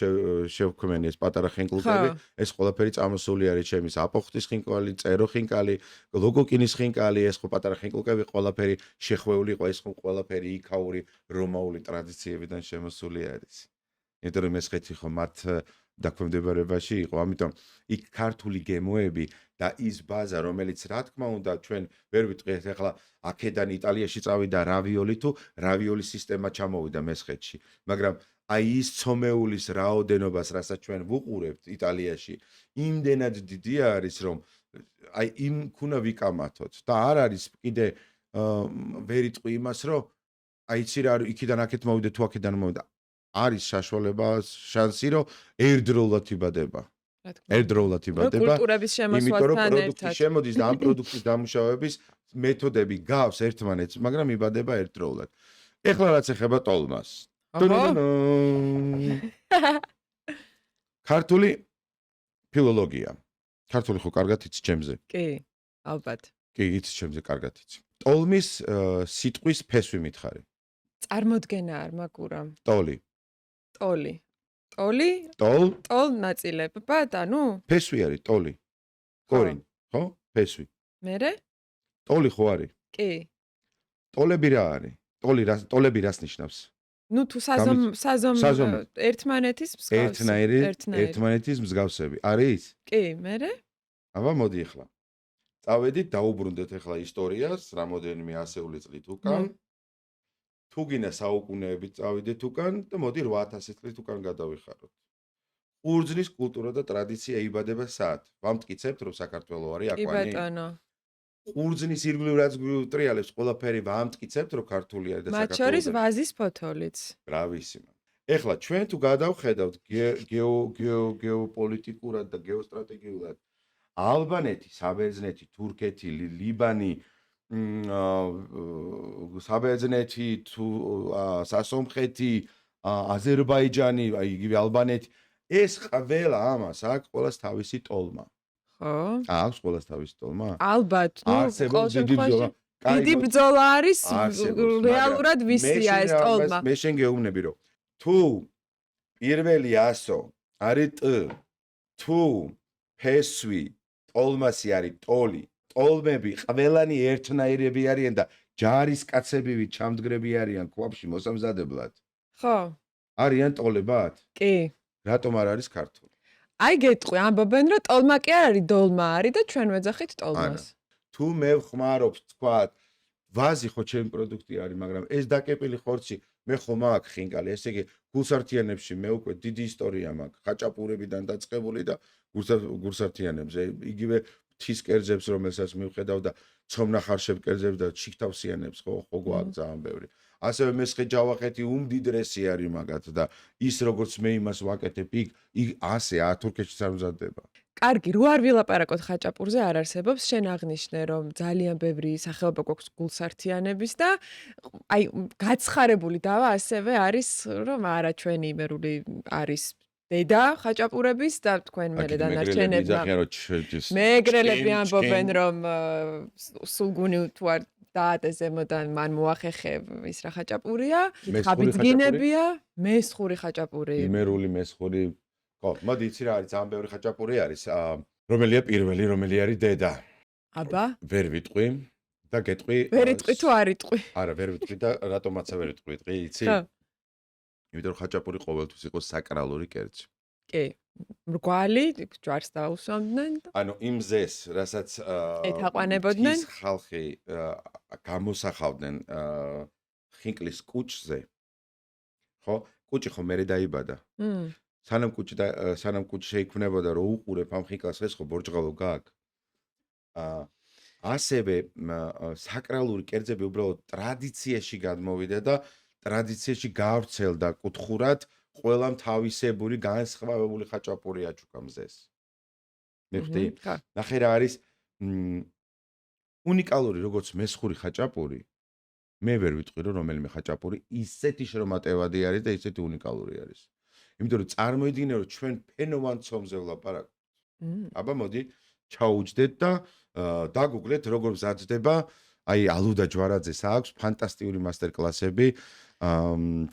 შევქმენი ეს პატარა ხინკულკები, ეს ყველაფერი წამოსული არის ჩემის აპოხტის ხინკალი, წერო ხინკალი, ლოგოკინის ხინკალი, ეს ხო პატარა ხინკულკები ყველაფერი შეხვეული იყო, ეს ხო ყველაფერი იქაური რომაული ტრადიციებიდან შემოსული არის. იმიტომ რომ მესხეთი ხო მათ დაქვემდებარებაში იყო, ამიტომ იქ ქართული გემოები და ის ბაზა, რომელიც რა თქმა უნდა ჩვენ ვერ ვიტყვიეთ ახლა აქედან იტალიაში წავიდა რავიოლი თუ რავიოლის სისტემა ჩამოვიდა მესხეთში, მაგრამ აი ის ცომეულის რაოდენობას, რასაც ჩვენ ვუყურებთ იტალიაში, იმდენად დიდი არის, რომ აი იმ ქუნა ვიკამათოთ და არ არის კიდე ვერ იტყვი იმას, რომ აი იცი რა იქიდან აქეთ მოვიდე თუ აქედან მოვიდა. არის საშუალება, შანსი, რომ ერთდროულად იბადება. ერთდროულად იბადება. კულტურების შემოსვლასთან იმიტომ რომ ერთად. პროდუქტი შემოდის და ამ პროდუქტის დამუშავების მეთოდები გავს ერთმანეთს, მაგრამ იბადება ერთდროულად. ეხლა რაც ეხება ტოლმას. ქართული ფილოლოგია. ქართული ხო კარგად იცი ჩემზე? კი, ალბათ. კი, იცი ჩემზე კარგად იცი. ტოლმის სიტყვის ფესვი მითხარი. წარმოდგენა არ მაგურა. ტოლი. ტოლი. ტოლი? ტოლ ნაწილებად, ანუ? ფესვი არის ტოლი. კორინ, ხო? ფესვი. მერე? ტოლი ხო არის? კი. ტოლები რა არის? ტოლები რას ნიშნავს? ნუ თუ საზომ ერთმანეთის მსგავსი. ერთმანეთის მსგავსები. არის? კი, მერე? აბა მოდი ახლა. წავედით, დაუბრუნდეთ ახლა ისტორიას, რამოდენიმე ასეული წლით უკან. თუ გინდა საუკუნეებით წავიდეთ უკან და მოდი 8000 წლით უკან გადავიხაროთ. ყურძნის კულტურა და ტრადიცია იბადება სად? ვამტკიცებთ, რომ საქართველო არის კი აკვანი? ბატონო. ყურძნის ირგვლივ რაც გვიუტრიალებს, ყველაფერი ვამტკიცებთ, რომ ქართული არის და მათ შორის საქართველოს. ვაზის ფოთოლიც. ბრავისიმე. ეხლა ჩვენ თუ გადავხედავთ გეოპოლიტიკურად და გეოსტრატეგიულად ალბანეთი, საბერძნეთი, თურქეთი, ლიბანი, საბერძნეთი, თუ სასომხეთი, აზერბაიჯანი, აი იგივე ალბანეთი, ეს ყველა ამას აქვს ყველას თავისი ტოლმა. ხო? აქვს ყველას თავისი ტოლმა? ალბათ, ნუ არსებობს ყოველ დიდი შემთხვევაში ბრძოლა. დიდი ბრძოლა არის არსებობს, რეალურად მაგრამ ვისია ეს ტოლმა. მე შენ გეუბნები რომ თუ პირველი 100 არის ტ, თუ ფესვი ტოლმასი არის ტოლი, ტოლმები ყველანი ერთნაირები არიან და ჯარისკაცებივი ჩამდგრები არიან ქვაბში მოსამზადებლად. ხო? არიან ტოლებად? კი. რატომ არ არის ქართული? აი გეტყვი, ამბობენ რომ ტოლმა კი არ არის, დოლმა არის და ჩვენ ვეძახით ტოლმას. თუ მე ვხმარობ, თქვათ, ვაზი ხო ჩემი პროდუქტი არის, მაგრამ ეს დაკეპილი ხორცი მე ხომ მაქვს ხინკალი, ესე იგი გულსართიანებში მე უკვე დიდი ისტორია მაქვს, ხაჭაპურებიდან დაწყებული და გულსართიანებზე, იგივე მთის კერძებს, რომელსაც მივხედავ და ცომნახარშებ კერძებს და ჩიქთავსიანებს ხო გვაქვს ძალიან ბევრი. ასევე მესხე ჯავახეთი უმდიდრესი არის მაგათ და ის როგორც მე იმას ვაკეთებ, იქ ასე თურქეთშიც არ მზადდება. კარგი, რო არ ვილაპარაკოთ ხაჭაპურზე, არ არსებობს. შენ აღნიშნე, რომ ძალიან ბევრი სახეობა გვაქვს გულსართიანების და აი გაცხარებული დავა ასევე არის, რომ არა ჩვენი იმერული არის დედა ხაჭაპურების და თქვენ მერე დანარჩენებმა. მეგრელები ამბობენ, რომ სულგუნი თუ არ დაატე ზემოდან მან მოახერხე ის რა ხაჭაპურია, ხაბიძგინებია, მესხური ხაჭაპური. იმერული მესხური ხო, მოდი იცი რა არის, ძალიან ბევრი ხაჭაპური არის. რომელია პირველი, რომელი არის დედა? აბა? ვერ ვიტყვი და გეტყვი. ვერ იტყვი თუ არ იტყვი? არა, ვერ ვიტყვი და რატომაცა ვერ ვიტყვი, იცი? ხო. იმიტომ რომ ხაჭაპური ყოველთვის იყო საკრალური კერძი. კი. მრგვალი, ჯვარს დაუსვამდნენ. ანუ იმ ზეს, რასაც ეთაყვანებოდნენ? ის ხალხი გამოსახავდნენ ხინკლის კუჭზე. ხო? კუჭი ხო მერე დაიბადა. სანამ კუჭი შეიქმნებოდა რომ უყურებ ამ ხინკალს ეს ხო ბორჯღალო გაქვს. ასევე საკრალური კერძები უბრალოდ ტრადიციაში გადმოვიდა და ტრადიციაში გავრცელდა კუთხურად ყველამ თავისებური განსხვავებული ხაჭაპური აჩუქა მზეს. მიხდი? ნახე რა არის უნიკალური როგორც მესხური ხაჭაპური. მე ვერ ვიტყვი რომ რომელიმე ხაჭაპური ისეთი შრომატევადი არის და ისეთი უნიკალური არის. იმიტომ რომ წარმოიდგინე რომ ჩვენ ფენოვან ცომზე ვლაპარაკობთ. აბა მოდი ჩაუჯდეთ და დაგუგლეთ როგორ მზადდება აი ალუდა ჯვარაძეს აქვს ფანტასტიკური მასტერკლასები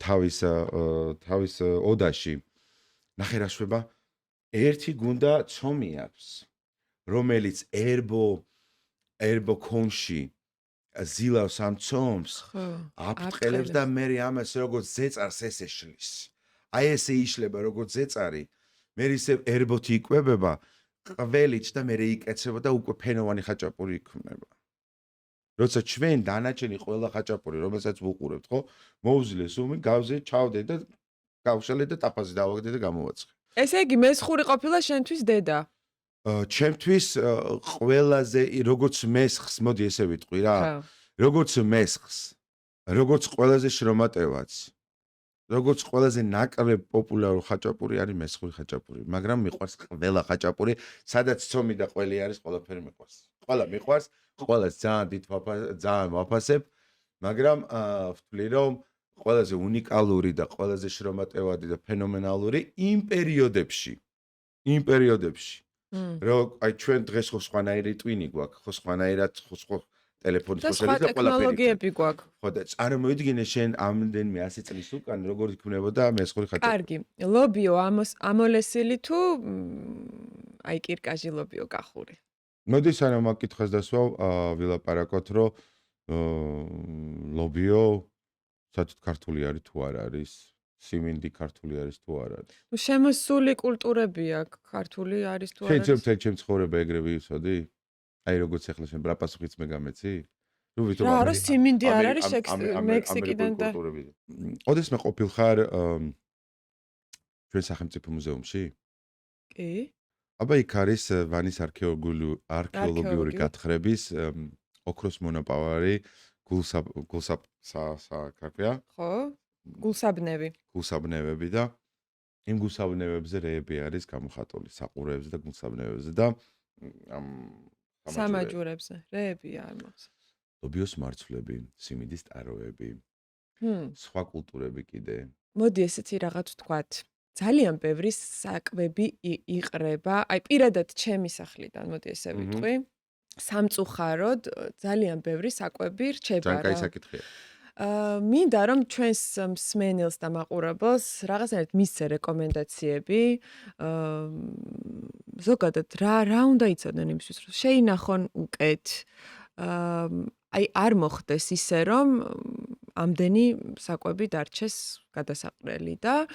თავის ოდაში. ნახე რა შვება ერთი გუნდა ცომი აქვს რომელიც ერბო კონში ზილავს ამ ცომს აფრთხილებს და მე ამას როგორც ზეწარს ეს ეშლის. აი ესე იშლება როგორც ზეწარი, მე ისე ერბოთი იკვებება, ყველით და მე იკეცება და უკვე ფენოვანი ხაჭაპური იქმნება. როცა ჩვენ დანარჩენი ყველა ხაჭაპური, რომელსაც ვუყურებთ, ხო, მოუძლეს უმი, გავზე, ჩავდე და გავშალე და ტაფაზე დავაგდე და გამოვაცხე. ესე იგი მესხური ყოფილა შენთვის დედა. ჩემთვის ყველაზე როგორც მესხს, მოდი ესე ვიტყვი რა. როგორც მესხს, როგორც ყველაზე შრომატევაც. როგორც ყველაზე ნაკლებ პოპულარული ხაჭაპური არის მესხური ხაჭაპური, მაგრამ მიყვარს ყველა ხაჭაპური, სადაც ცომი და ყველი არის, ყველაფერი მიყვარს. ყველა მიყვარს, ყველას ძალიან ვაფასებ, მაგრამ ვთვლი რომ ყველაზე უნიკალური და ყველაზე შრომატევადი და ფენომენალური იმ პერიოდებში. რომ აი ჩვენ დღეს ხო სხვანაირი ტვინი გვაქვს, ხო სხვანაირად ხო ტელეფონის ხოშელი და ყველაფერი. ტექნოლოგიები გვაქვს. ხო და წარმოიდგინე შენ ამდენიმე 100 წლის უკან როგორ იქნებოდა მესხური ხაჭაპური. კარგი. ლობიო ამოლესილი თუ აი კირკაჟი ლობიო კახური. მოდი სანამ ამ კითხვას დასვავ, ვილაპარაკოთ რომ ლობიო საერთოდ ქართული არის თუ არ არის. სიმინდი ქართული არის თუ არა. ნუ შემოსული კულტურები აქვს, ქართული არის თუ არა. შეიძლება ჩემ ცხოვრება ეგრე ვივსოდი? აი როგორც ახლა შენ რა პასუხიც მე გამეცი? ნუ ვიტყვი რა არის სიმინდი არ არის მექსიკიდან და ოდესმე ყოფილხარ ჩვენ სახელმწიფო მუზეუმში? კი. აბა იქ არის ვანის არქეოლოგიური გათხრების ოქროს მონაპოვარი გულსაბნევები. ხო? გულსაბნევი. გულსაბნევები და იმ გულსაბნევებზე რეები არის გამოხატული საყურეებზე და გულსაბნევებზე და ამ სამაჯურებზე რეები არ მოხსენს. ლობიოს მარცვლები, სიმინდის ტაროები, სხვა კულტურები კიდე. მოდი ესეთი რაღაც ვთქვათ. ძალიან ბევრი საკვები იყრება, აი პირადად ჩემი სახლიდან, მოდი ესე ვიტყვი. სამწუხაროდ ძალიან ბევრი საკვები რჩება ძალიან კაი რა. საკითხია. მინდა რომ ჩვენს მსმენელს და მაყურებელს რაღაცნაირად მისცე რეკომენდაციები. ზოგადად რა უნდა იცოდნენ იმისთვის, რომ შეინახონ უკეთ. აი არ მოხდეს ისე რომ ამდენი საკვები დარჩეს გადასაყრელი და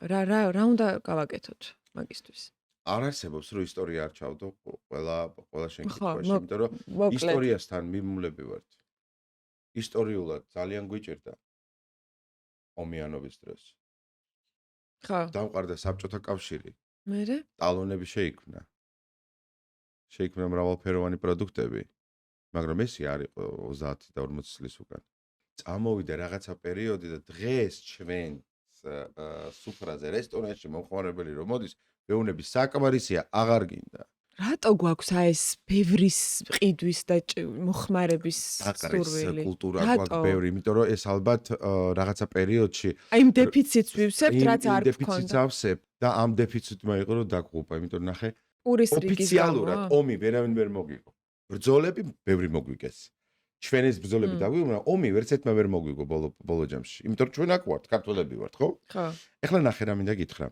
რა უნდა გავაკეთოთ მაგისთვის? არ არსებობს რომ ისტორია არ ჩავდო ყველა შენ ხო, კითხვაში, იმიტომ რომ მოკლედ. ისტორიასთან მიმულები ვართ. ისტორიულად ძალიან გვიჭირდა ომიანობის დროს. ხო. დამყარდა საბჭოთა კავშირი. მერე? ტალონები შეიქმნა. შეიქმნა მრავალფეროვანი პროდუქტები, მაგრამ ეს არ იყო 30 და 40 წლის უკან. წამოვიდა რაღაცა პერიოდი და დღეს ჩვენს სუფრაზე რესტორანში მომხმარებელი რომ მოდის, მეუნების საკმარისია აღარ გინდა. რატო გვაქვს აი ეს ბევრის ყიდვის და მოხმარების დაყრის სურვილი? კულტურა გვაქვს ბევრი, იმიტომ რომ ეს ალბათ რაღაცა პერიოდში აი იმ დეფიციტს ვივსებთ, რაც არ დეფიციტს გქონდა. ავსებ და ამ დეფიციტმა იყო რომ დაგღუპა, იმიტომ რომ ნახე პურის რიგის ოფიციალურად გამო? ომი ვერავინ ვერ მოგვიგო. ბრძოლები ბევრი მოგვიგეს. ჩვენს ბრძოლები დაგვიგო, მაგრამ ომი ვერცერთმა ვერ მოგვიგო ბოლო ჯამში. იმიტომ რომ ჩვენ აქ ვართ, ქართველები ვართ, ხო? ხო. ეხლა ნახე რა მინდა გითხრა.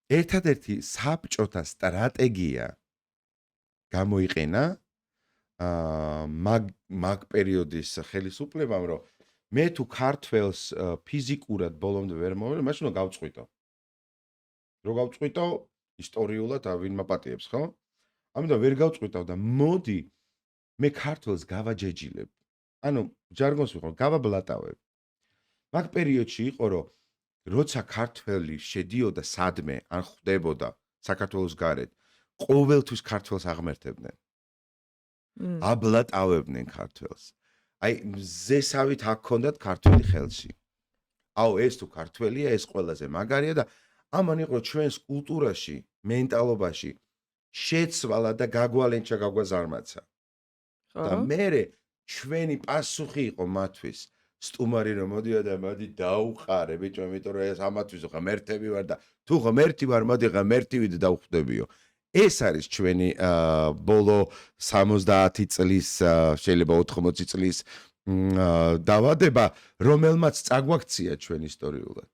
ერთადერთი საბჭოთა სტრატეგია გამოიყენა მაგ პერიოდის ხელისუფლებამ, რომ მე თუ ქართველს ფიზიკურად ბოლომდე ვერ მოვეღებ, მაშინ რომ გავწყვიტო. რო გავწყვიტო ისტორიულად ვინ მაპატიებს, ხო? ამიტომ ვერ გავწყვიტავ და მოდი მე ქართველს გავაჯეჯილებ. ანუ ჯარგონს ვიყო, გავაბლატავებ. მაგ პერიოდში იყო, რომ როცა ქართველი შედიოდა სადმე, ან ხვდებოდა საქართველოს გარეთ, ყოველთვის ქართველს აღმერთებდნენ. აბლატავებდნენ ქართველს. აი მზესავით აქ ქონდათ ქართველი ხელში. აუ ეს თუ ქართველია, ეს ყველაზე მაგარია და ამან იყო ჩვენს კულტურაში, მენტალობაში შეცვალა და გაგვალენჩა გაგვაზარმაცა. და მერე ჩვენი პასუხი იყო მათთვის სტუმარი რომ მოდია და მოდი დაუყარე ბიჭო, იმიტომ რომ ეს ამათვის ხო ღმერთები ვარ და თუ ღმერთი ვარ, მოდი ღმერთივით დავხვდებიო. ეს არის ჩვენი ბოლო 70 წლის, შეიძლება 80 წლის დავადება, რომელმაც წაგვაქცია ჩვენ ისტორიულად.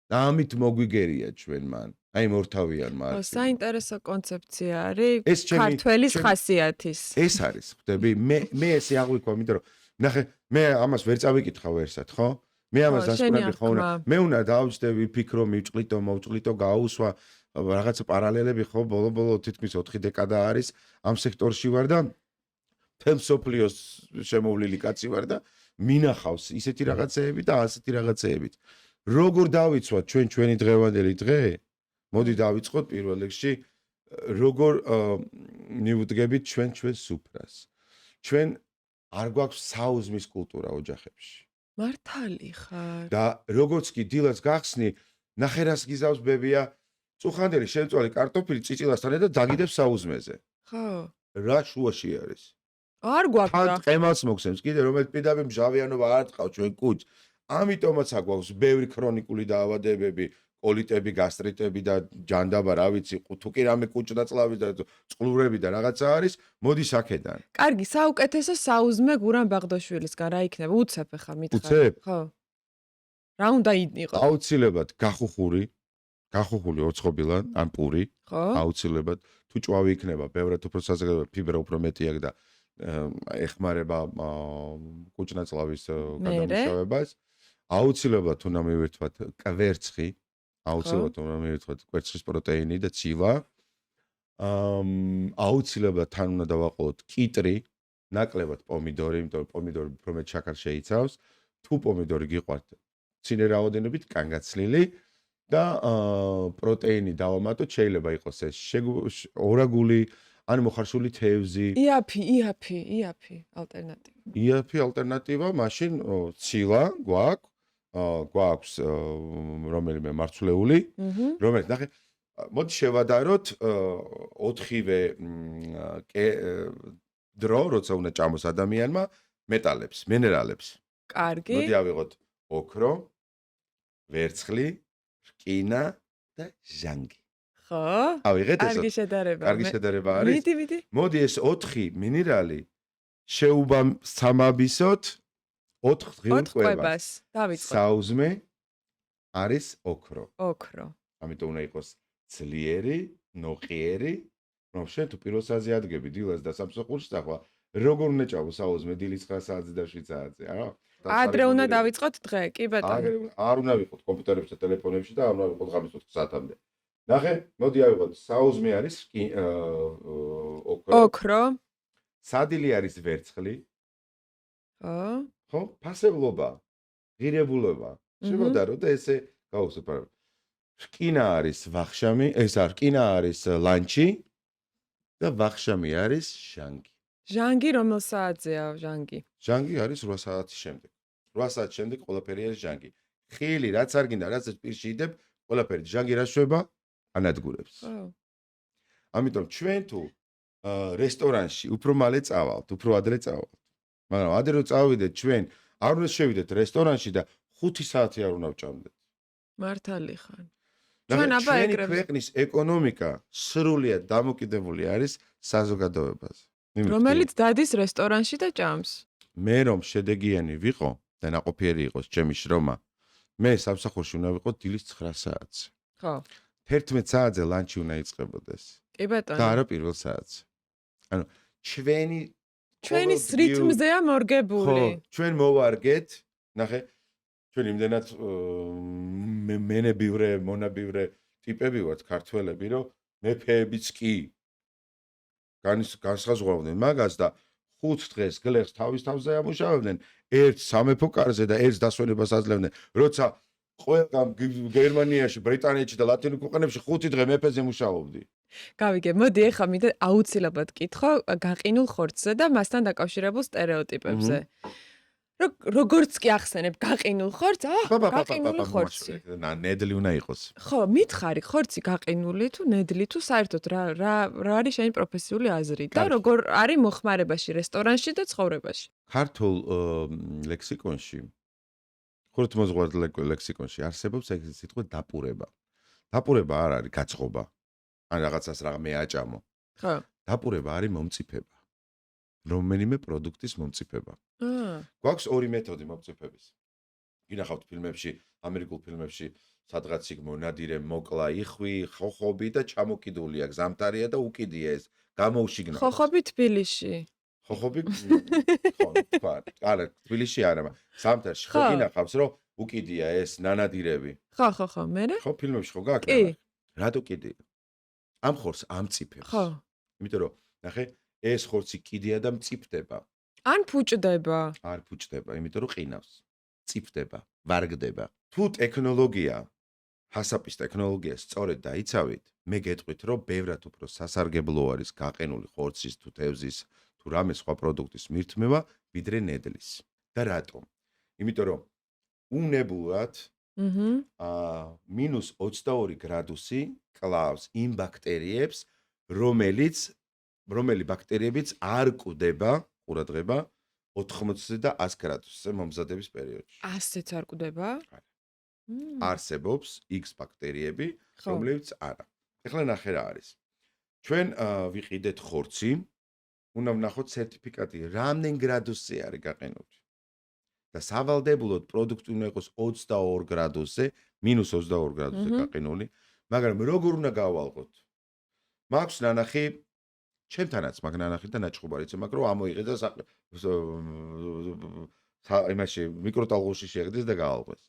და ამით მოგვიგერია ჩვენ მან. აი მორთავიან მარკი. საინტერესო კონცეფცია არის ქართველის ხასიათის. ეს არის, ხვდები? მე ესე აღვიქვა, იმიტომ რომ ნახე, მე ამას ვერ წავიკითხავ ერთად, ხო? მე ამას დასკვნები ხო უნდა. მე უნდა დავჯდე, ვიფიქრო, მივჭყლიტო, მოვჭყლიტო, გაუსვა რაღაცა პარალელები ხო, ბოლო თითქმის 4 დეკადა არის ამ სექტორში ვარ და თემ სოფლიოს შემოვლილი კაცი ვარ და მინახავს ისეთი რაღაცეები და ასეთი რაღაცეებით. როგორ დავიცვათ ჩვენი დღევანდელი დღე? მოდი დავიწყოთ პირველ რიგში, როგორ მივუდგებით ჩვენ სუფრას. ჩვენ არ გვაქვს საუზმის კულტურა ოჯახებში. მართალი ხარ. და როგორც კი დილას გახსნი, ნახერას გიზავს ბებია, წუხანდელი შემწვარი კარტოფილი წიწილასთან და დაგიდებს საუზმეზე. ხო. რა შუაში არის? არ გვაქვს რა. თან ყემალს მოგცემს კიდე, რომელიც პირდაპირ მჟავიანობა არ ტყავს ჩვენ კუჭს. ამიტომაც აგვაქვს ბევრი ქრონიკული დაავადებები, კოლიტები, გასტრიტები და ჯანდაბა, რა ვიცი, თუ კი რამე კუჭნაწლავი და წყლურები და რაღაცა არის, მოდის აქედან. კარგი, საუკეთესო საუზმე გურამ ბაღდაშვილისგან რა იქნება? უცებ ხა მითხარ. უცებ? ხო. რა უნდა იყოს? აუცილებლად გახუხური ოცხობილად, ან პური, ხო? აუცილებლად. თუ ჭვავი იქნება, ბევრად უფრო საზოგადოება, ფიბრა უფრო მეტი აქვს და ეხმარება კუჭნაწლავის გადამუშავებას. აუცილებლად უნდა მივირთვათ კვერცხი, აუცილებლად უნდა მივირთვათ კვერცხის პროტეინი და ცივა. აუცილებლად თან უნდა დავაყოლოთ კიტრი, ნაკლებად პომიდორი, იმიტომ რომ პომიდორი უფრო მეტ შაქარს შეიცავს. თუ პომიდორი გიყვართ, მცირე რაოდენობით კანგაცლილი და პროტეინი დავამატოთ, შეიძლება იყოს ეს ორაგული, ან მოხარშული თევზი. იაფი ალტერნატივა. იაფი ალტერნატივა, მაშინ ცილა გვაქვს რომელიმე მარცვლეული, რომელიც ნახე, მოდი შევადაროთ 4-ვე დრო, როცა უნდა ჭამოს ადამიანმა მეტალებს, მინერალებს. კარგი. მოდი ავიღოთ ოქრო, ვერცხლი, რკინა და ჟანგი. ხო? ავიღეთ ესო. კარგი შედარება. კარგი შედარება არის. მიდი. მოდი ეს 4 მინერალი შეუბამსამაბისოთ 4 ღრულ კვებას. დავიწყოთ. საუზმე არის ოქრო. ოქრო. ამიტომ უნდა იყოს ძლიერი, ნოყიერი, რომ შენ თუ პიროსაზე ადგები დილას და სამსახურში ახლა როგორ უნდა ჭამო საუზმე დილის 9 საათზე და 7 საათზე, არა? ადრე უნდა დავიწყოთ დღე, კი ბატონო. არ უნდა ვიყოთ კომპიუტერებში და ტელეფონებში და არ უნდა ვიყოთ ღამის 4 საათამდე. ნახე, მოდი ავიღოთ, საუზმე არის ოქრო. სადილი არის ვერცხლი. ხო? ფასეულობა, ღირებულობა. შევადარო და ესე გავუსწრებ. რკინა არის ვახშამი, რკინა არის ლანჩი და ვახშამი არის ჟანგი. ჟანგი რომელ საათზეა ჟანგი? ჟანგი არის 8 საათის შემდეგ. 8 საათის შემდეგ ყველაფერი არის ჟანგი. ხილი, რაც არ გინდა, რაც პირში იდებ, ყველაფერი ჟანგი რა შვება? ანადგურებს. ამიტომ ჩვენ თუ რესტორანში უფრო მალე წავალთ, უფრო ადრე წავალთ. მაგრამ ადრე რო წავიდეთ ჩვენ, არ უნდა შევიდეთ რესტორანში და 5 საათი არ უნდა ვჭამდეთ. მართალი ხარ. ჩვენ აბა ეგრევე ქვეყნის ეკონომიკა სრულად დამოკიდებული არის საზოგადოებაზე. რომელიც დადის რესტორანში და ჭამს. მე რომ შედეგიანი ვიყო და ნაყოფიერი იყოს ჩემი შრომა, მე სამსახურში უნდა ვიყო დილის 9 საათზე. ხო. 11 საათზე ლანჩი უნდა იწყებოდეს. კი ბატონო. და არა პირველ საათზე. ანუ ჩვენი რიტმზეა მორგებული. ხო, ჩვენ მოვარგეთ, ნახე, ჩვენ იმდენად მონაბივრე ტიპები ვართ ქართველები, რომ მეფეებიც კი განსაზღვრავდნენ მაგას და 5 დღეს გლეხს თავის თავზე ამუშავებდნენ, ერთ სამეფო კარზე და ერთ დასვენებას აძლევდნენ. როცა ყველგან გერმანიაში, ბრიტანეთში და ლათინურ ქვეყნებში 5 დღე მეფეზე მუშაობდი. გავიგე, მოდი ახლა მინდა აუცილებლად კითხო გაყინულ ხორცზე და მასთან დაკავშირებულ სტერეოტიპებზე. როგორც კი ახსენებ გაყინულ ხორცს, გაყინული ხორცი. ნედლი უნდა იყოს. ხო, მითხარი, ხორცი გაყინული თუ ნედლი თუ საერთოდ რა არის შენი პროფესიული აზრი და როგორ არის მოხმარებაში რესტორანში და ცხოვრებაში? ქართულ ლექსიკონში, ხუროთმოძღვარ ლექსიკონში არსებობს ეგ სიტყვა დაპურება. დაპურება არ არის გაწყობა. ან რაღაცას რამე აჭამო. ხო. დაპურება არის მომწიფება. რომელიმე პროდუქტის მომწიფება. გვაქვს ორი მეთოდი მომწიფების. გინახავთ ფილმებში, ამერიკულ ფილმებში, სადღაც იქ მონადირე მოკლა, იხვი, ხოხობი და ჩამოკიდულია, გზამთარია და უკიდია ეს. გამოუშიგნავთ. ხოხობი თბილისში. ხოხობი ხო, თქვა. არა, თბილისში არა, ზამთარში ხო გინახავს, რომ უკიდია ეს ნანადირები. ხო, მერე? ხო, ფილმებში ხო გააკეთე? კი. რატო კიდია? ამ ხორცს ამწიფებს. ხო. იმიტომ რომ ნახე, ეს ხორცი კიდია და მწიფდება. ან ფუჭდება. არ ფუჭდება, იმიტომ რომ ყინავს. მწიფდება, ვარგდება. თუ ტექნოლოგია, ჰასაპის ტექნოლოგია სწორედ დაიცავით, მე გეტყვით, რომ ბევრად უფრო სასარგებლო არის გაყინული ხორცის თუ თევზის თუ რამე სხვა პროდუქტის მირთმევა, ვიდრე ნედლის. და რატომ? იმიტომ რომ უნებურად -22 გრადუსი კლავს იმ ბაქტერიებს, რომელი ბაქტერიებიც არ კვდება ყურადღება 80 და 100 გრადუსზე მომზადების პერიოდში. 100-ც არ კვდება? არსებობს X ბაქტერიები, რომლებიც არა. ეხლა ნახე რა არის. ჩვენ ვიყიდეთ ხორცი, უნდა ვნახოთ სერტიფიკატი, რამდენ გრადუსზე არის გაყინული. და სავალდებულოდ პროდუქტი უნდა იყოს 22 გრადუსზე, -22 გრადუსზე გაყინული, მაგრამ როგორ უნდა გავალღოთ? მაქვს ნანახი, ჩემთანაც მაგ ნანახი და ნაჭყობარიც, მაგრამ ამოიღე და იმაში მიკროტალღურში შეეგდეს და გაალყვეს.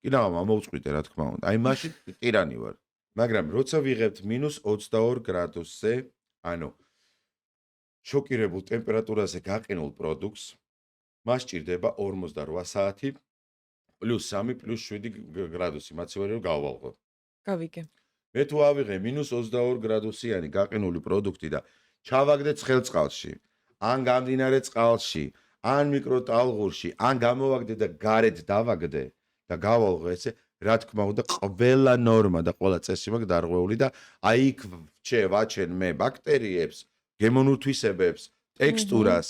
კი რა მომწყვიტე რა თქმა უნდა. აი მაშინ ტირანი ვარ. მაგრამ როცა ვიღებთ -22 გრადუსზე, ანუ შოკირებულ ტემპერატურაზე გაყინულ პროდუქტს, მას ჭირდება 48 საათი +3 +7 გრადუსი, მაცივარი რომ გავვალყო. გავიგე. მე თუ ავიღე -22 გრადუსიანი გაყინული პროდუქტი და ჩავაგდე ცხელწყალში, ან გამდინარე წყალში, ან მიკროტალღურში, ან გამოვაგდე და გარეთ დავაგდე და გავალღო ესე, რა თქმა უნდა, ყველა ნორმა და ყველა წესი მაქვს დარღვეული და აი იქ ვაჩენ მე ბაქტერიებს, გემონურთვისებებს, ტექსტურას,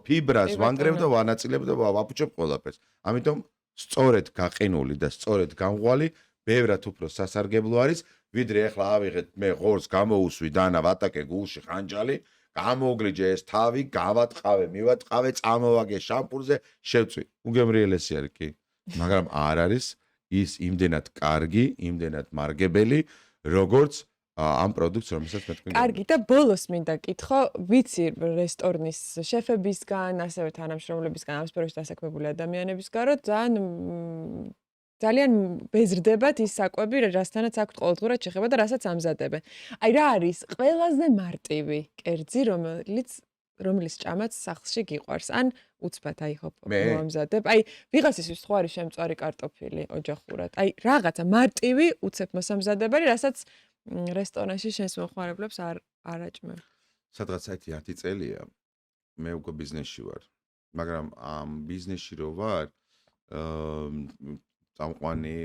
ფიბრას ვანგრევ და ვანაწილებ და ვაფუჭებ ყველაფერს. ამიტომ სწორედ გაყინული და სწორედ გამღვალი ბევრად უფრო სასარგებლო არის, ვიდრე ახლა ავიღეთ მე ღორს გამოუსვი დანა ვატაკე გულში ხანჯალი, გამოგლიჯე ეს თავი, გავატყავე, მივატყავე, წამოვაგე შამპურზე, შევწვი. უგემრიელესი არის კი, მაგრამ არ არის ის იმდენად კარგი, იმდენად მარგებელი, როგორც ამ პროდუქტს, რომელსაც მე თქვენ. კარგი და ბოლოს მინდა კითხო, ვიცი რესტორნის შეფებისგან, ასევე თანამშრომლებისგან, ამ სფეროში დასაქმებული ადამიანებისგან, რომ ძალიან ბეზრდებათ ის საკვები, რასთანაც აქვთ ყოველდღურად შეხება და რასაც ამზადებენ. აი რა არის ყველაზე მარტივი კერძი, რომელიც ჭამაც სახლში გიყვარს, ან უცბად აი ხო მოამზადებ. აი ვიღაცისთვის სხვა არის შემწვარი კარტოფილი ოჯახურად. აი რაღაცა მარტივი, უცებ მოსამზადებელი, რასაც რესტორანში შენს მომხმარებლებს არ აჭმევ. სადღაც აი 10 წელია მე უკვე ბიზნესში ვარ. მაგრამ ამ ბიზნესში რო ვარ, წამყვანი,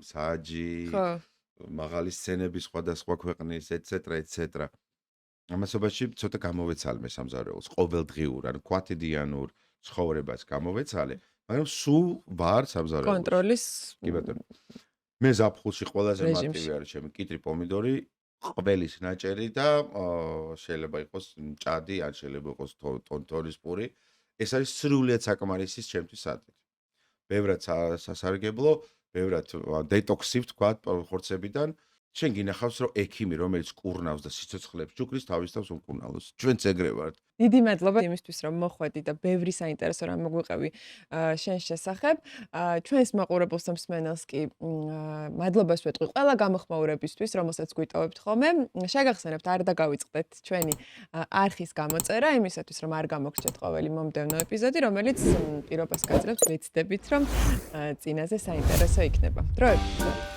საჯი, მაღალი სცენები სხვადასხვა ქვეყნის, etc. ამასობაში ცოტა გამოვეცალე სამზარეულოს, ყოველდღიურ, ან კვათიდიანურ ცხოვრებას გამოვეცალე, მაგრამ სულ ვარ სამზარეულოს. კონტროლის კი ბატონო. მე ზაფხულში ყველაზე მარტივი არის ჩემი კიტრი პომიდორი, ყველის ნაჭერი და შეიძლება იყოს მჭადი, ან შეიძლება იყოს თონის პური. ეს არის სრულიად საკმარისის ჩემთვის საათით. ბევრად სასარგებლო, ბევრად დეტოქსი ვთქვა ხორცებიდან. შენ გინახავს რომ ექიმი რომელიც კურნავს და სიცოცხლეებს ჯუქრის თავის თავს უმკურნალოს. ჩვენც ეგრე ვართ. დიდი მადლობა იმისთვის რომ მოხვედი და ბევრი საინტერესო რამ მოგვიყევი შენ შესახებ. ჩვენს მაყურებელს და მსმენელს კი მადლობას ვეტყვი ყველა გამოხმაურებისთვის, რომელსაც გვიტოვებთ ხოლმე. შეგახსენებთ არ დაგავიწყდეთ ჩვენი არხის გამოწერა იმისათვის რომ არ გამოგრჩეთ ყოველი მომდევნო ეპიზოდი, რომელიც პირობას გაძლევს ვეცდებით რომ წინაზე საინტერესო იქნება. დროებით.